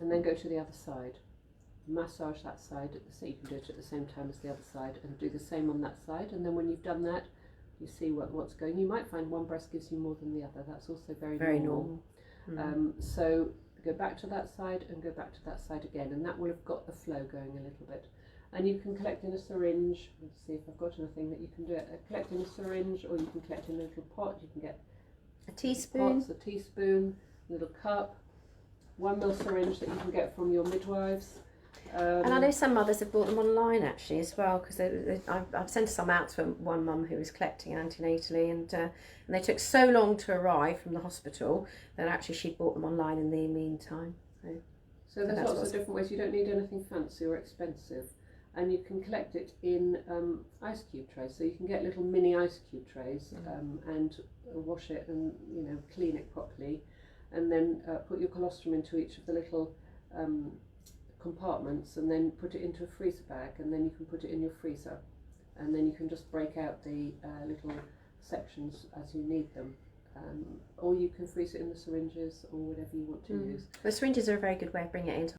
and then go to the other side. Massage that side at the same. You can do it at the same time as the other side, and do the same on that side. And then when you've done that, you see what's going. You might find one breast gives you more than the other. That's also very normal. So go back to that side and go back to that side again, and that will have got the flow going a little bit. And you can collect in a syringe. Let's see if I've got anything that you can do it. Collect in a syringe, or you can collect in a little pot. You can get a teaspoon, pots, a teaspoon, a little cup, 1 ml syringe that you can get from your midwives. And I know some mothers have bought them online actually as well, because I've sent some out to one mum who was collecting antenatally, and they took so long to arrive from the hospital that actually she'd bought them online in the meantime. So there's lots of different ways. You don't need anything fancy or expensive, and you can collect it in ice cube trays. So you can get little mini ice cube trays and wash it and clean it properly, and then put your colostrum into each of the little compartments, and then put it into a freezer bag, and then you can put it in your freezer, and then you can just break out the little sections as you need them, or you can freeze it in the syringes or whatever you want to use. The syringes are a very good way of bringing it into.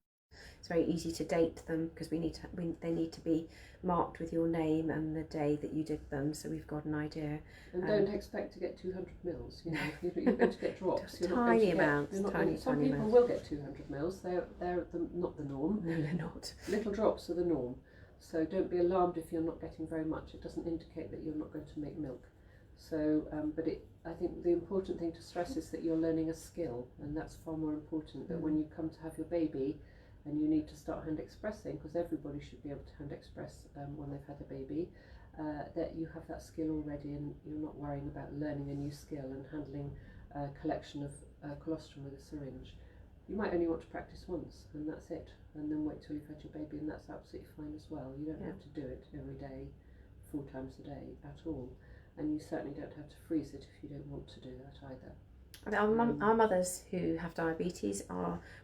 It's very easy to date them, because they need to be marked with your name and the day that you did them, so we've got an idea. And don't expect to get 200 mils. You're going to get drops. Tiny amounts. Some people will get 200 mils. They're not the norm. No, they're not. Little drops are the norm. So don't be alarmed if you're not getting very much. It doesn't indicate that you're not going to make milk. So, I think the important thing to stress is that you're learning a skill, and that's far more important. That when you come to have your baby, and you need to start hand expressing, because everybody should be able to hand express when they've had a baby, that you have that skill already and you're not worrying about learning a new skill and handling a collection of colostrum with a syringe. You might only want to practice once and that's it, and then wait till you've had your baby, and that's absolutely fine as well. You don't have to do it every day, 4 times a day at all, and you certainly don't have to freeze it if you don't want to do that either. Our mothers who have diabetes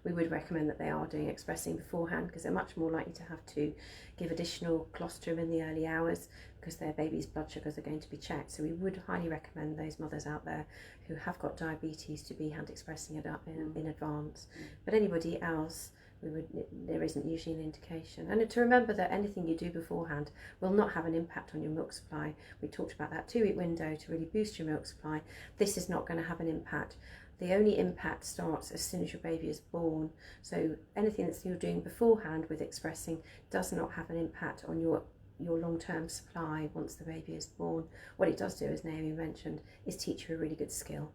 we would recommend that they are doing expressing beforehand, because they're much more likely to have to give additional colostrum in the early hours because their baby's blood sugars are going to be checked. So we would highly recommend those mothers out there who have got diabetes to be hand expressing it up in advance. But anybody else, there isn't usually an indication. And to remember that anything you do beforehand will not have an impact on your milk supply. We talked about that 2-week window to really boost your milk supply. This is not going to have an impact. The only impact starts as soon as your baby is born. So anything that you're doing beforehand with expressing does not have an impact on your long-term supply once the baby is born. What it does do, as Naomi mentioned, is teach you a really good skill.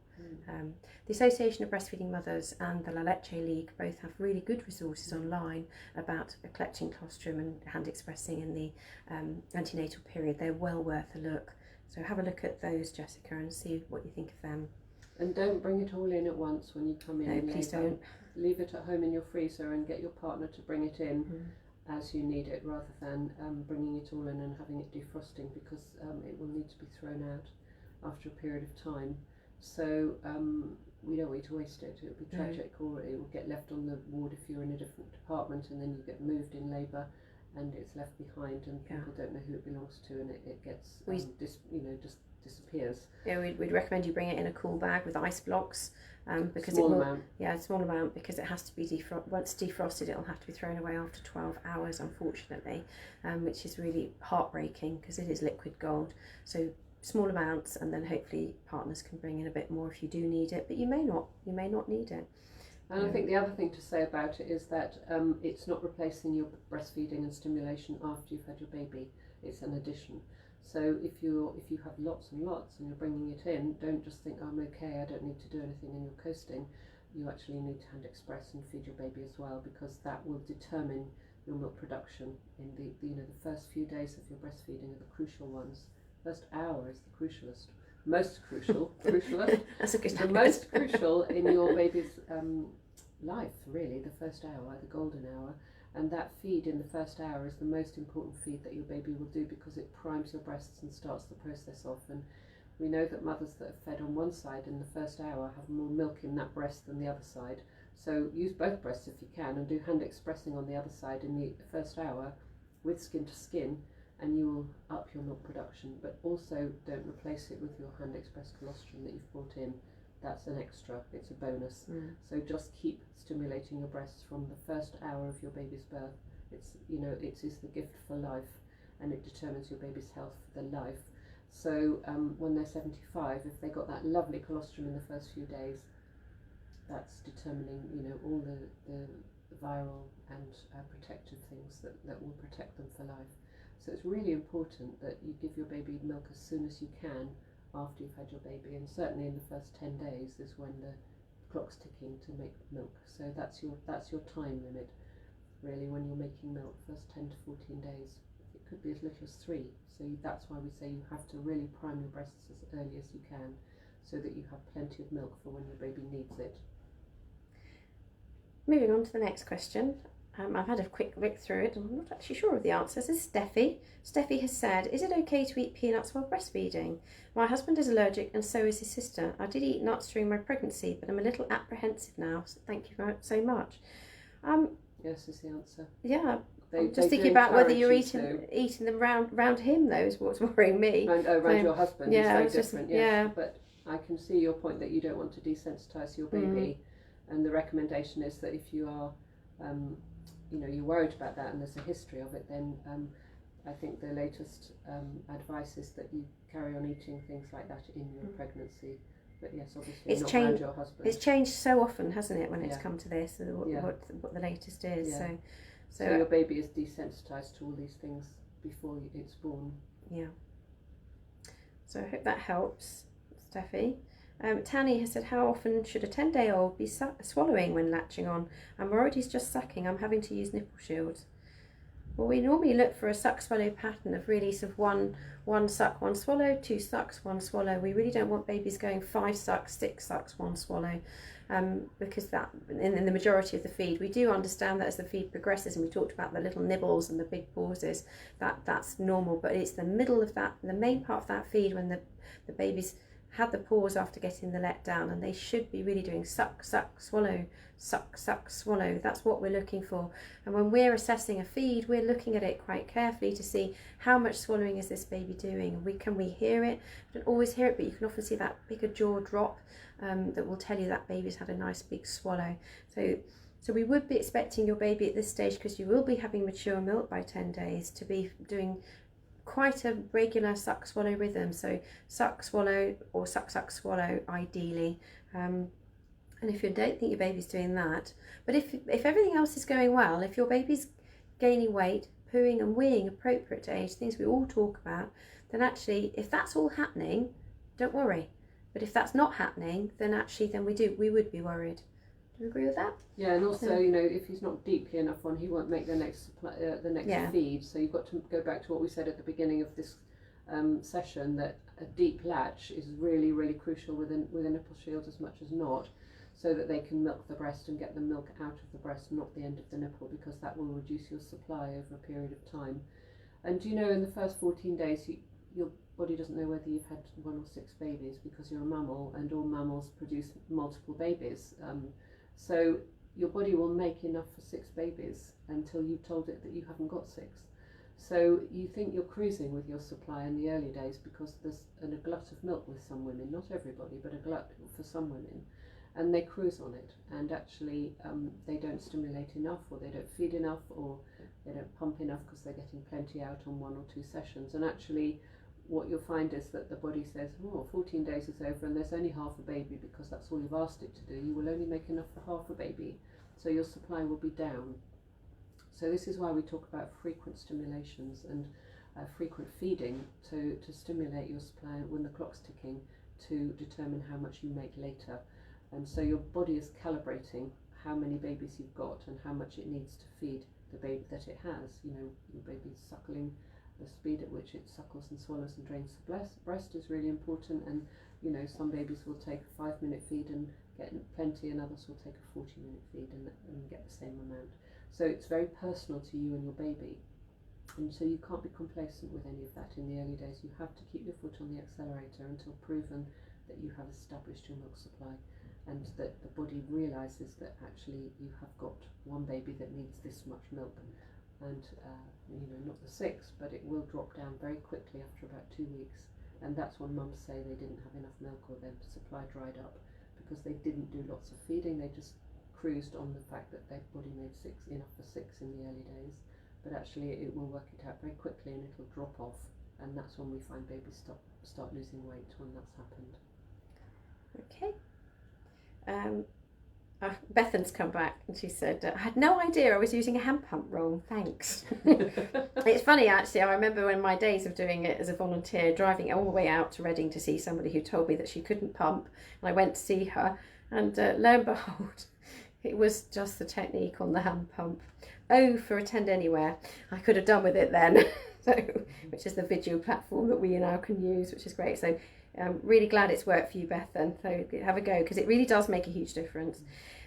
The Association of Breastfeeding Mothers and the Latching League both have really good resources online about collecting colostrum and hand expressing in the antenatal period. They're well worth a look. So have a look at those, Jessica, and see what you think of them. And don't bring it all in at once when you come in. No, please don't. Leave it at home in your freezer and get your partner to bring it in as you need it, rather than bringing it all in and having it defrosting, because it will need to be thrown out after a period of time. So we don't want you to waste it. It would be tragic, or it will get left on the ward if you're in a different department, and then you get moved in labour and it's left behind and people don't know who it belongs to, and it gets just disappears. Yeah, we'd recommend you bring it in a cool bag with ice blocks, because small amount, because it has to be once defrosted, it'll have to be thrown away after 12 hours, unfortunately, which is really heartbreaking because it is liquid gold. So small amounts, and then hopefully partners can bring in a bit more if you do need it, but you may not need it. And I think the other thing to say about it is that it's not replacing your breastfeeding and stimulation after you've had your baby. It's an addition. So if you have lots and lots and you're bringing it in, don't just think, oh, I'm okay, I don't need to do anything, and you're coasting. You actually need to hand express and feed your baby as well, because that will determine your milk production in the first few days of your breastfeeding are the crucial ones. First hour is the crucialest. Most crucial, crucialest. That's a good The most crucial in your baby's life, really, the first hour, the golden hour. And that feed in the first hour is the most important feed that your baby will do, because it primes your breasts and starts the process off. And we know that mothers that are fed on one side in the first hour have more milk in that breast than the other side. So use both breasts if you can, and do hand expressing on the other side in the first hour with skin to skin, and you will up your milk production. But also don't replace it with your hand expressed colostrum that you've brought in. That's an extra, it's a bonus. So just keep stimulating your breasts from the first hour of your baby's birth. It is the gift for life, and it determines your baby's health for their life. So when they're 75, if they got that lovely colostrum in the first few days, that's determining all the viral and protective things that will protect them for life. So it's really important that you give your baby milk as soon as you can after you've had your baby, and certainly in the first 10 days is when the clock's ticking to make milk. So that's your time limit, really, when you're making milk, first 10 to 14 days. It could be as little as 3. So that's why we say you have to really prime your breasts as early as you can, so that you have plenty of milk for when your baby needs it. Moving on to the next question. I've had a quick look through it. I'm not actually sure of the answers. This is Steffi. Steffi has said, is it okay to eat peanuts while breastfeeding? My husband is allergic and so is his sister. I did eat nuts during my pregnancy, but I'm a little apprehensive now, so thank you so much. Yes is the answer. Yeah. I'm just thinking about whether you're eating them round him, though, is what's worrying me. Around your husband is very different, yes. Yeah. But I can see your point that you don't want to desensitise your baby, and the recommendation is that if you are you're worried about that and there's a history of it, then I think the latest advice is that you carry on eating things like that in your pregnancy. But yes, obviously not around your husband. It's changed so often, hasn't it, when it's come to this, what the latest is. Yeah. So your baby is desensitised to all these things before it's born. Yeah. So I hope that helps, Steffi. Tanny has said, how often should a 10-day-old be swallowing when latching on? I'm worried he's just sucking. I'm having to use nipple shields. Well, we normally look for a suck-swallow pattern of really sort of one suck, one swallow, 2 sucks, 1 swallow. We really don't want babies going 5 sucks, 6 sucks, 1 swallow, because that, in the majority of the feed, we do understand that as the feed progresses, and we talked about the little nibbles and the big pauses, that's normal, but it's the middle of that, the main part of that feed when the babies had the pause after getting the let down, and they should be really doing suck, suck, swallow, suck, suck, swallow. That's what we're looking for. And when we're assessing a feed, we're looking at it quite carefully to see how much swallowing is this baby doing. Can we hear it? We don't always hear it, but you can often see that bigger jaw drop that will tell you that baby's had a nice big swallow. So we would be expecting your baby at this stage, because you will be having mature milk by 10 days, to be doing quite a regular suck swallow rhythm. So suck swallow, or suck suck swallow ideally, and if you don't think your baby's doing that, but if everything else is going well, if your baby's gaining weight, pooing and weeing appropriate to age, things we all talk about, then actually if that's all happening, don't worry. But if that's not happening, then actually we would be worried. Do you agree with that? Yeah, and also, you know, if he's not deeply enough on, he won't make the next feed. So you've got to go back to what we said at the beginning of this session, that a deep latch is really, really crucial with a nipple shield as much as not, so that they can milk the breast and get the milk out of the breast, not the end of the nipple, because that will reduce your supply over a period of time. And you know, in the first 14 days, your body doesn't know whether you've had 1 or 6 babies, because you're a mammal, and all mammals produce multiple babies. So your body will make enough for 6 babies until you've told it that you haven't got 6. So you think you're cruising with your supply in the early days, because there's a glut of milk with some women, not everybody, but a glut for some women, and they cruise on it, and actually they don't stimulate enough, or they don't feed enough, or they don't pump enough because they're getting plenty out on 1 or 2 sessions. And actually what you'll find is that the body says, oh, 14 days is over and there's only half a baby, because that's all you've asked it to do. You will only make enough for half a baby, so your supply will be down. So this is why we talk about frequent stimulations and frequent feeding to stimulate your supply when the clock's ticking, to determine how much you make later. And so your body is calibrating how many babies you've got and how much it needs to feed the baby that it has. You know, your baby's suckling, the speed at which it suckles and swallows and drains the breast is really important. And you know, some babies will take a 5-minute feed and get plenty, and others will take a 40-minute feed and get the same amount. So it's very personal to you and your baby, and so you can't be complacent with any of that in the early days. You have to keep your foot on the accelerator until proven that you have established your milk supply, and that the body realises that actually you have got one baby that needs this much milk. And you know, not the 6, but it will drop down very quickly after about 2 weeks. And that's when mums say they didn't have enough milk, or their supply dried up, because they didn't do lots of feeding. They just cruised on the fact that their body made enough for 6 in the early days. But actually it will work it out very quickly, and it'll drop off. And that's when we find babies start losing weight, when that's happened. Okay. Bethan's come back and she said, I had no idea I was using a hand pump wrong, thanks. It's funny actually, I remember when my days of doing it as a volunteer, driving all the way out to Reading to see somebody who told me that she couldn't pump, and I went to see her, and lo and behold, it was just the technique on the hand pump. Oh, for Attend Anywhere, I could have done with it then, so, which is the video platform that we now can use, which is great. So I'm really glad it's worked for you, Bethan. So have a go, because it really does make a huge difference.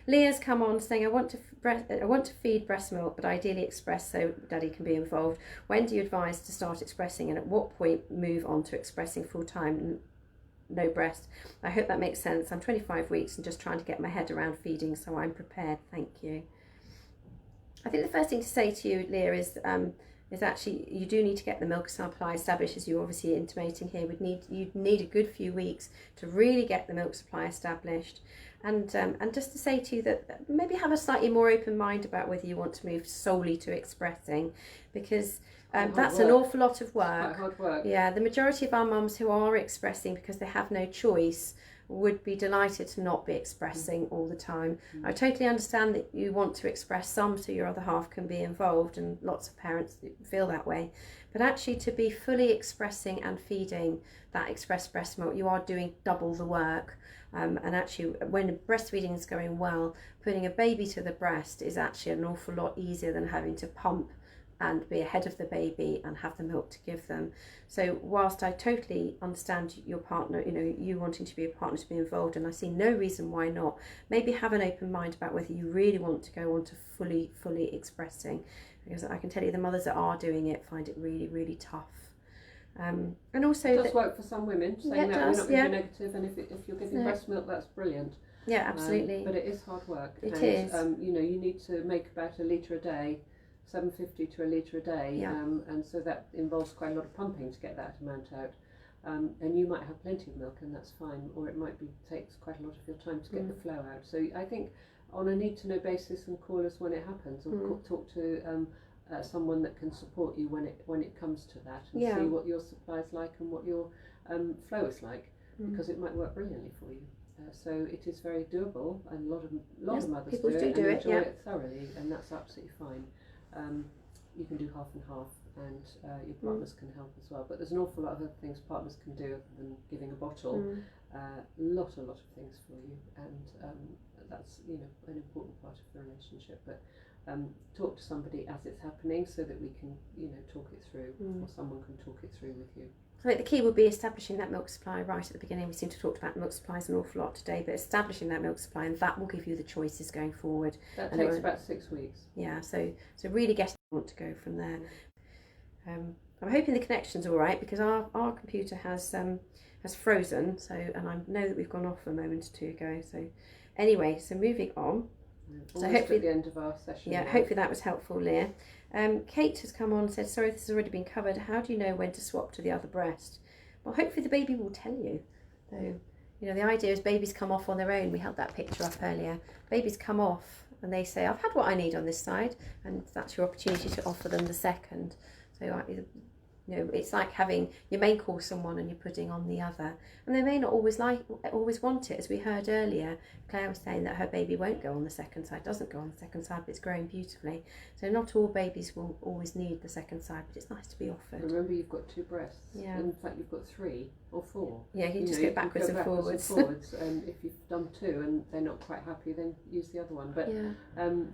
Leah's come on saying, I want to feed breast milk, but ideally express so Daddy can be involved. When do you advise to start expressing, and at what point move on to expressing full time, no breast? I hope that makes sense. I'm 25 weeks and just trying to get my head around feeding, so I'm prepared. Thank you. I think the first thing to say to you, Leah, is actually you do need to get the milk supply established, as you're obviously intimating here. You'd need a good few weeks to really get the milk supply established, and just to say to you that maybe have a slightly more open mind about whether you want to move solely to expressing, because that's an awful lot of work. Quite hard work. Yeah, the majority of our mums who are expressing because they have no choice would be delighted to not be expressing all the time. I totally understand that you want to express some so your other half can be involved, and lots of parents feel that way, but actually to be fully expressing and feeding that expressed breast milk, you are doing double the work. And actually when breastfeeding is going well, putting a baby to the breast is actually an awful lot easier than having to pump and be ahead of the baby and have the milk to give them. So whilst I totally understand your partner, you wanting to be a partner, to be involved, and I see no reason why not, maybe have an open mind about whether you really want to go on to fully expressing, because I can tell you the mothers that are doing it find it really, really tough. And also it does work for some women, saying that we're not going to be negative, and if you're giving breast milk, that's brilliant. Yeah, absolutely. But it is hard work. It is. You need to make about a litre a day, 750 to a litre a day, and so that involves quite a lot of pumping to get that amount out. And you might have plenty of milk, and that's fine, or it might takes quite a lot of your time to get the flow out. So I think on a need-to-know basis, and call us when it happens, or talk to someone that can support you when it comes to that, and see what your supply is like and what your flow is like, because it might work brilliantly for you. So it is very doable, and a lot of mothers do it and enjoy it thoroughly, and that's absolutely fine. You can do half and half, and your partners can help as well. But there's an awful lot of other things partners can do other than giving a bottle. A lot of things for you, and that's an important part of the relationship. But talk to somebody as it's happening, so that we can talk it through, or someone can talk it through with you. I think the key will be establishing that milk supply right at the beginning. We seem to talk about milk supplies an awful lot today, but establishing that milk supply, and that will give you the choices going forward. That takes about 6 weeks. Yeah, so really getting want to go from there. I'm hoping the connection's all right, because our computer has frozen. So, and I know that we've gone off a moment or two ago. So anyway, so moving on. So hopefully at the end of our session. Yeah, hopefully that was helpful, Leah. Kate has come on and said, sorry, this has already been covered. How do you know when to swap to the other breast? Well, hopefully the baby will tell you. So, the idea is babies come off on their own. We held that picture up earlier. Babies come off and they say, I've had what I need on this side, and that's your opportunity to offer them the second. So it's like having your main course someone and your pudding on the other, and they may not always want it. As we heard earlier, Claire was saying that her baby won't go on the second side, doesn't go on the second side, but it's growing beautifully. So not all babies will always need the second side, but it's nice to be offered. Remember, you've got 2 breasts. Yeah. In fact, you've got 3 or 4. Yeah, you just go backwards and forwards. And if you've done 2 and they're not quite happy, then use the other one. But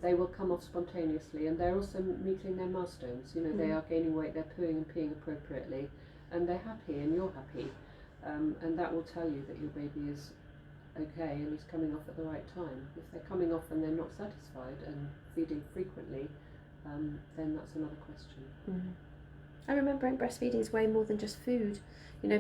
they will come off spontaneously, and they're also meeting their milestones. They are gaining weight, they're pooing and peeing appropriately, and they're happy, and you're happy. And that will tell you that your baby is okay and is coming off at the right time. If they're coming off and they're not satisfied and feeding frequently, then that's another question. And remembering breastfeeding is way more than just food.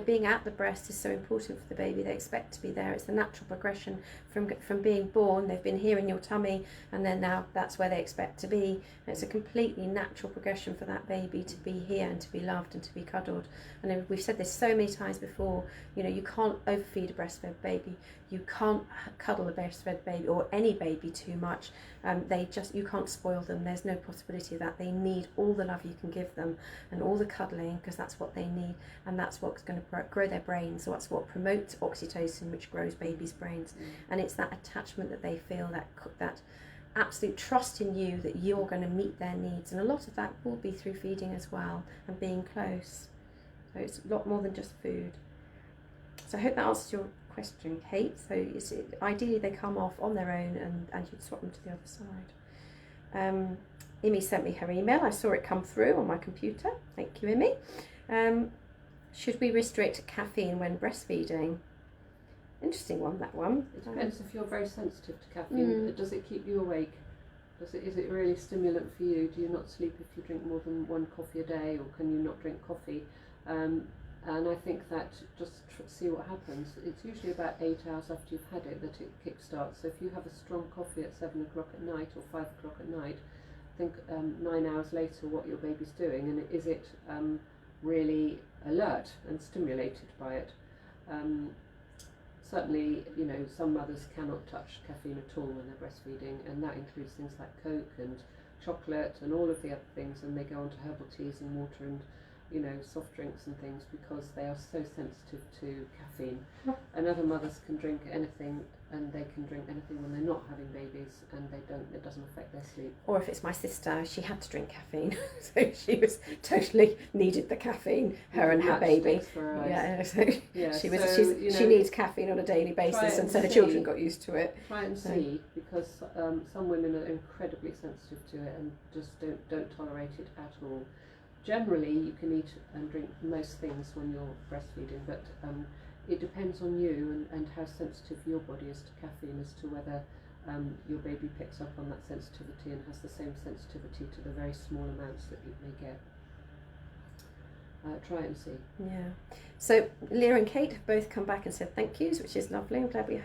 Being at the breast is so important for the baby. They expect to be there. It's the natural progression from being born. They've been here in your tummy, and then now that's where they expect to be. And it's a completely natural progression for that baby to be here and to be loved and to be cuddled. And we've said this so many times before. You can't overfeed a breastfed baby. You can't cuddle a breastfed baby or any baby too much. You can't spoil them. There's no possibility of that. They need all the love you can give them and all the cuddling, because that's what they need, and that's what's going to grow their brains. So that's what promotes oxytocin, which grows babies' brains. And it's that attachment that they feel, that absolute trust in you that you're going to meet their needs. And a lot of that will be through feeding as well, and being close. So it's a lot more than just food. So I hope that answers your question, Kate. So ideally they come off on their own, and you'd swap them to the other side. Imi sent me her email. I saw it come through on my computer. Thank you, Imi. Should we restrict caffeine when breastfeeding? Interesting one, that one. It depends if you're very sensitive to caffeine. Does it keep you awake? Is it really stimulant for you? Do you not sleep if you drink more than 1 coffee a day, or can you not drink coffee? And I think that just see what happens. It's usually about 8 hours after you've had it that it kickstarts. So if you have a strong coffee at 7 o'clock at night or 5 o'clock at night, think 9 hours later what your baby's doing, and is it really alert and stimulated by it. Certainly, some mothers cannot touch caffeine at all when they're breastfeeding, and that includes things like Coke and chocolate and all of the other things, and they go on to herbal teas and water, and soft drinks and things because they are so sensitive to caffeine. And other mothers can drink anything, and they can drink anything when they're not having babies, and it doesn't affect their sleep. Or if it's my sister, she had to drink caffeine, so she was totally needed the caffeine. Her and her baby. She needs caffeine on a daily basis, and so the children got used to it. Try and see, because some women are incredibly sensitive to it and just don't tolerate it at all. Generally, you can eat and drink most things when you're breastfeeding, but it depends on you and how sensitive your body is to caffeine as to whether your baby picks up on that sensitivity and has the same sensitivity to the very small amounts that you may get. Try it and see. Yeah. So Leah and Kate have both come back and said thank yous, which is lovely. I'm glad we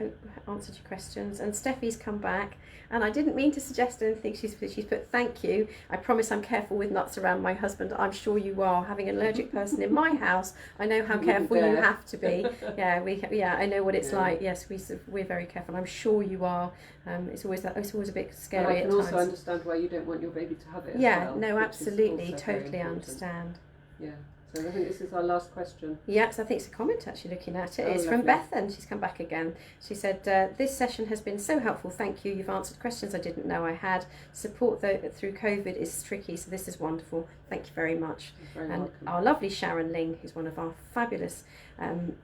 answered your questions. And Steffi's come back, and I didn't mean to suggest anything. She's put thank you. I promise I'm careful with nuts around my husband. I'm sure you are. Having an allergic person in my house, I know how careful you have to be. Yeah, I know what it's like. Yes, we're very careful. I'm sure you are. It's always a bit scary at times. I can also understand why you don't want your baby to have it. Yeah, no, absolutely, totally understand. Yeah. So I think this is our last question. Yes, I think it's a comment actually looking at it. It's from Bethan. She's come back again. She said, this session has been so helpful. Thank you. You've answered questions I didn't know I had. Support through COVID is tricky, so this is wonderful. Thank you very much. You're very welcome. Our lovely Sharon Ling, who's one of our fabulous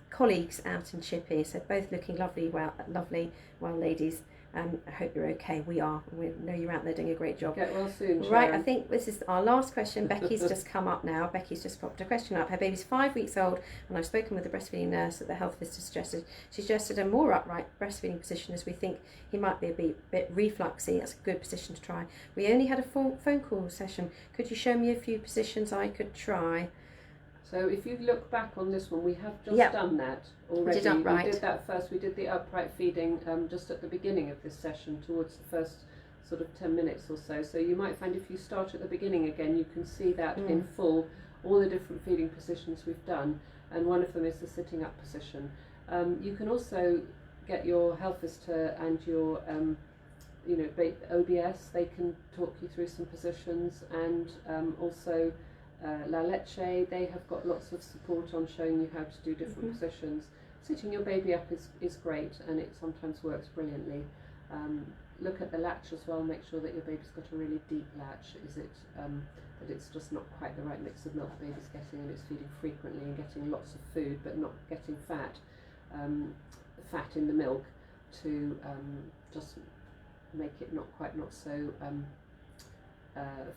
colleagues out in Chippy, said both looking lovely, well ladies. I hope you're okay. We are. We know you're out there doing a great job. Get well soon, Sharon. Right, I think this is our last question. Becky's just come up now. Becky's just popped a question up. Her baby's 5 weeks old, and I've spoken with the breastfeeding nurse that the health visitor suggested a more upright breastfeeding position, as we think he might be a bit refluxy. That's a good position to try. We only had a phone call session. Could you show me a few positions I could try? So if you look back on this one, we have just done that already. We did that first. We did the upright feeding just at the beginning of this session, towards the first sort of 10 minutes or so. So you might find if you start at the beginning again, you can see that in full, all the different feeding positions we've done, and one of them is the sitting up position. You can also get your health visitor and your OBS. They can talk you through some positions, and also Latching, they have got lots of support on showing you how to do different positions. Sitting your baby up is great, and it sometimes works brilliantly. Look at the latch as well, make sure that your baby's got a really deep latch. Is it that it's just not quite the right mix of milk the baby's getting, and it's feeding frequently and getting lots of food but not getting fat in the milk to just make it not so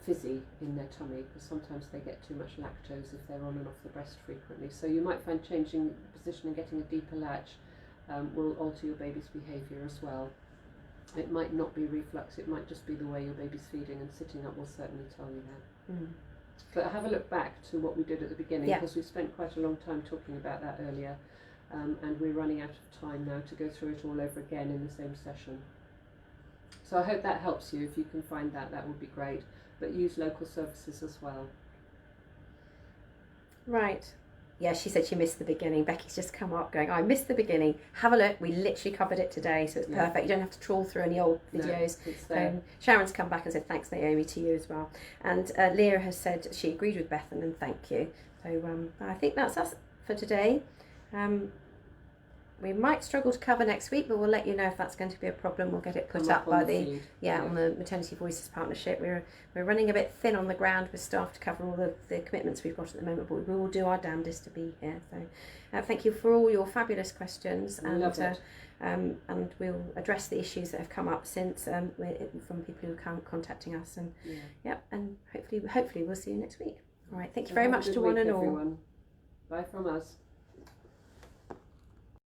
fizzy in their tummy, because sometimes they get too much lactose if they're on and off the breast frequently. So you might find changing the position and getting a deeper latch will alter your baby's behaviour as well. It might not be reflux, it might just be the way your baby's feeding, and sitting up will certainly tell you that. But have a look back to what we did at the beginning, because we spent quite a long time talking about that earlier, and we're running out of time now to go through it all over again in the same session. So I hope that helps you. If you can find that would be great. But use local services as well. Right. Yeah, she said she missed the beginning. Becky's just come up going, I missed the beginning. Have a look. We literally covered it today, so it's perfect. You don't have to trawl through any old videos. No, it's there. Sharon's come back and said thanks, Naomi, to you as well. And Leah has said she agreed with Bethan and thank you. So I think that's us for today. We might struggle to cover next week, but we'll let you know if that's going to be a problem. We'll get it put up by the on the Maternity Voices Partnership. We're running a bit thin on the ground with staff to cover all the commitments we've got at the moment, but we will do our damnedest to be here. So thank you for all your fabulous questions, and we'll address the issues that have come up since from people who are contacting us, and and hopefully we'll see you next week. All right, thank you very much to one and all. Bye from us.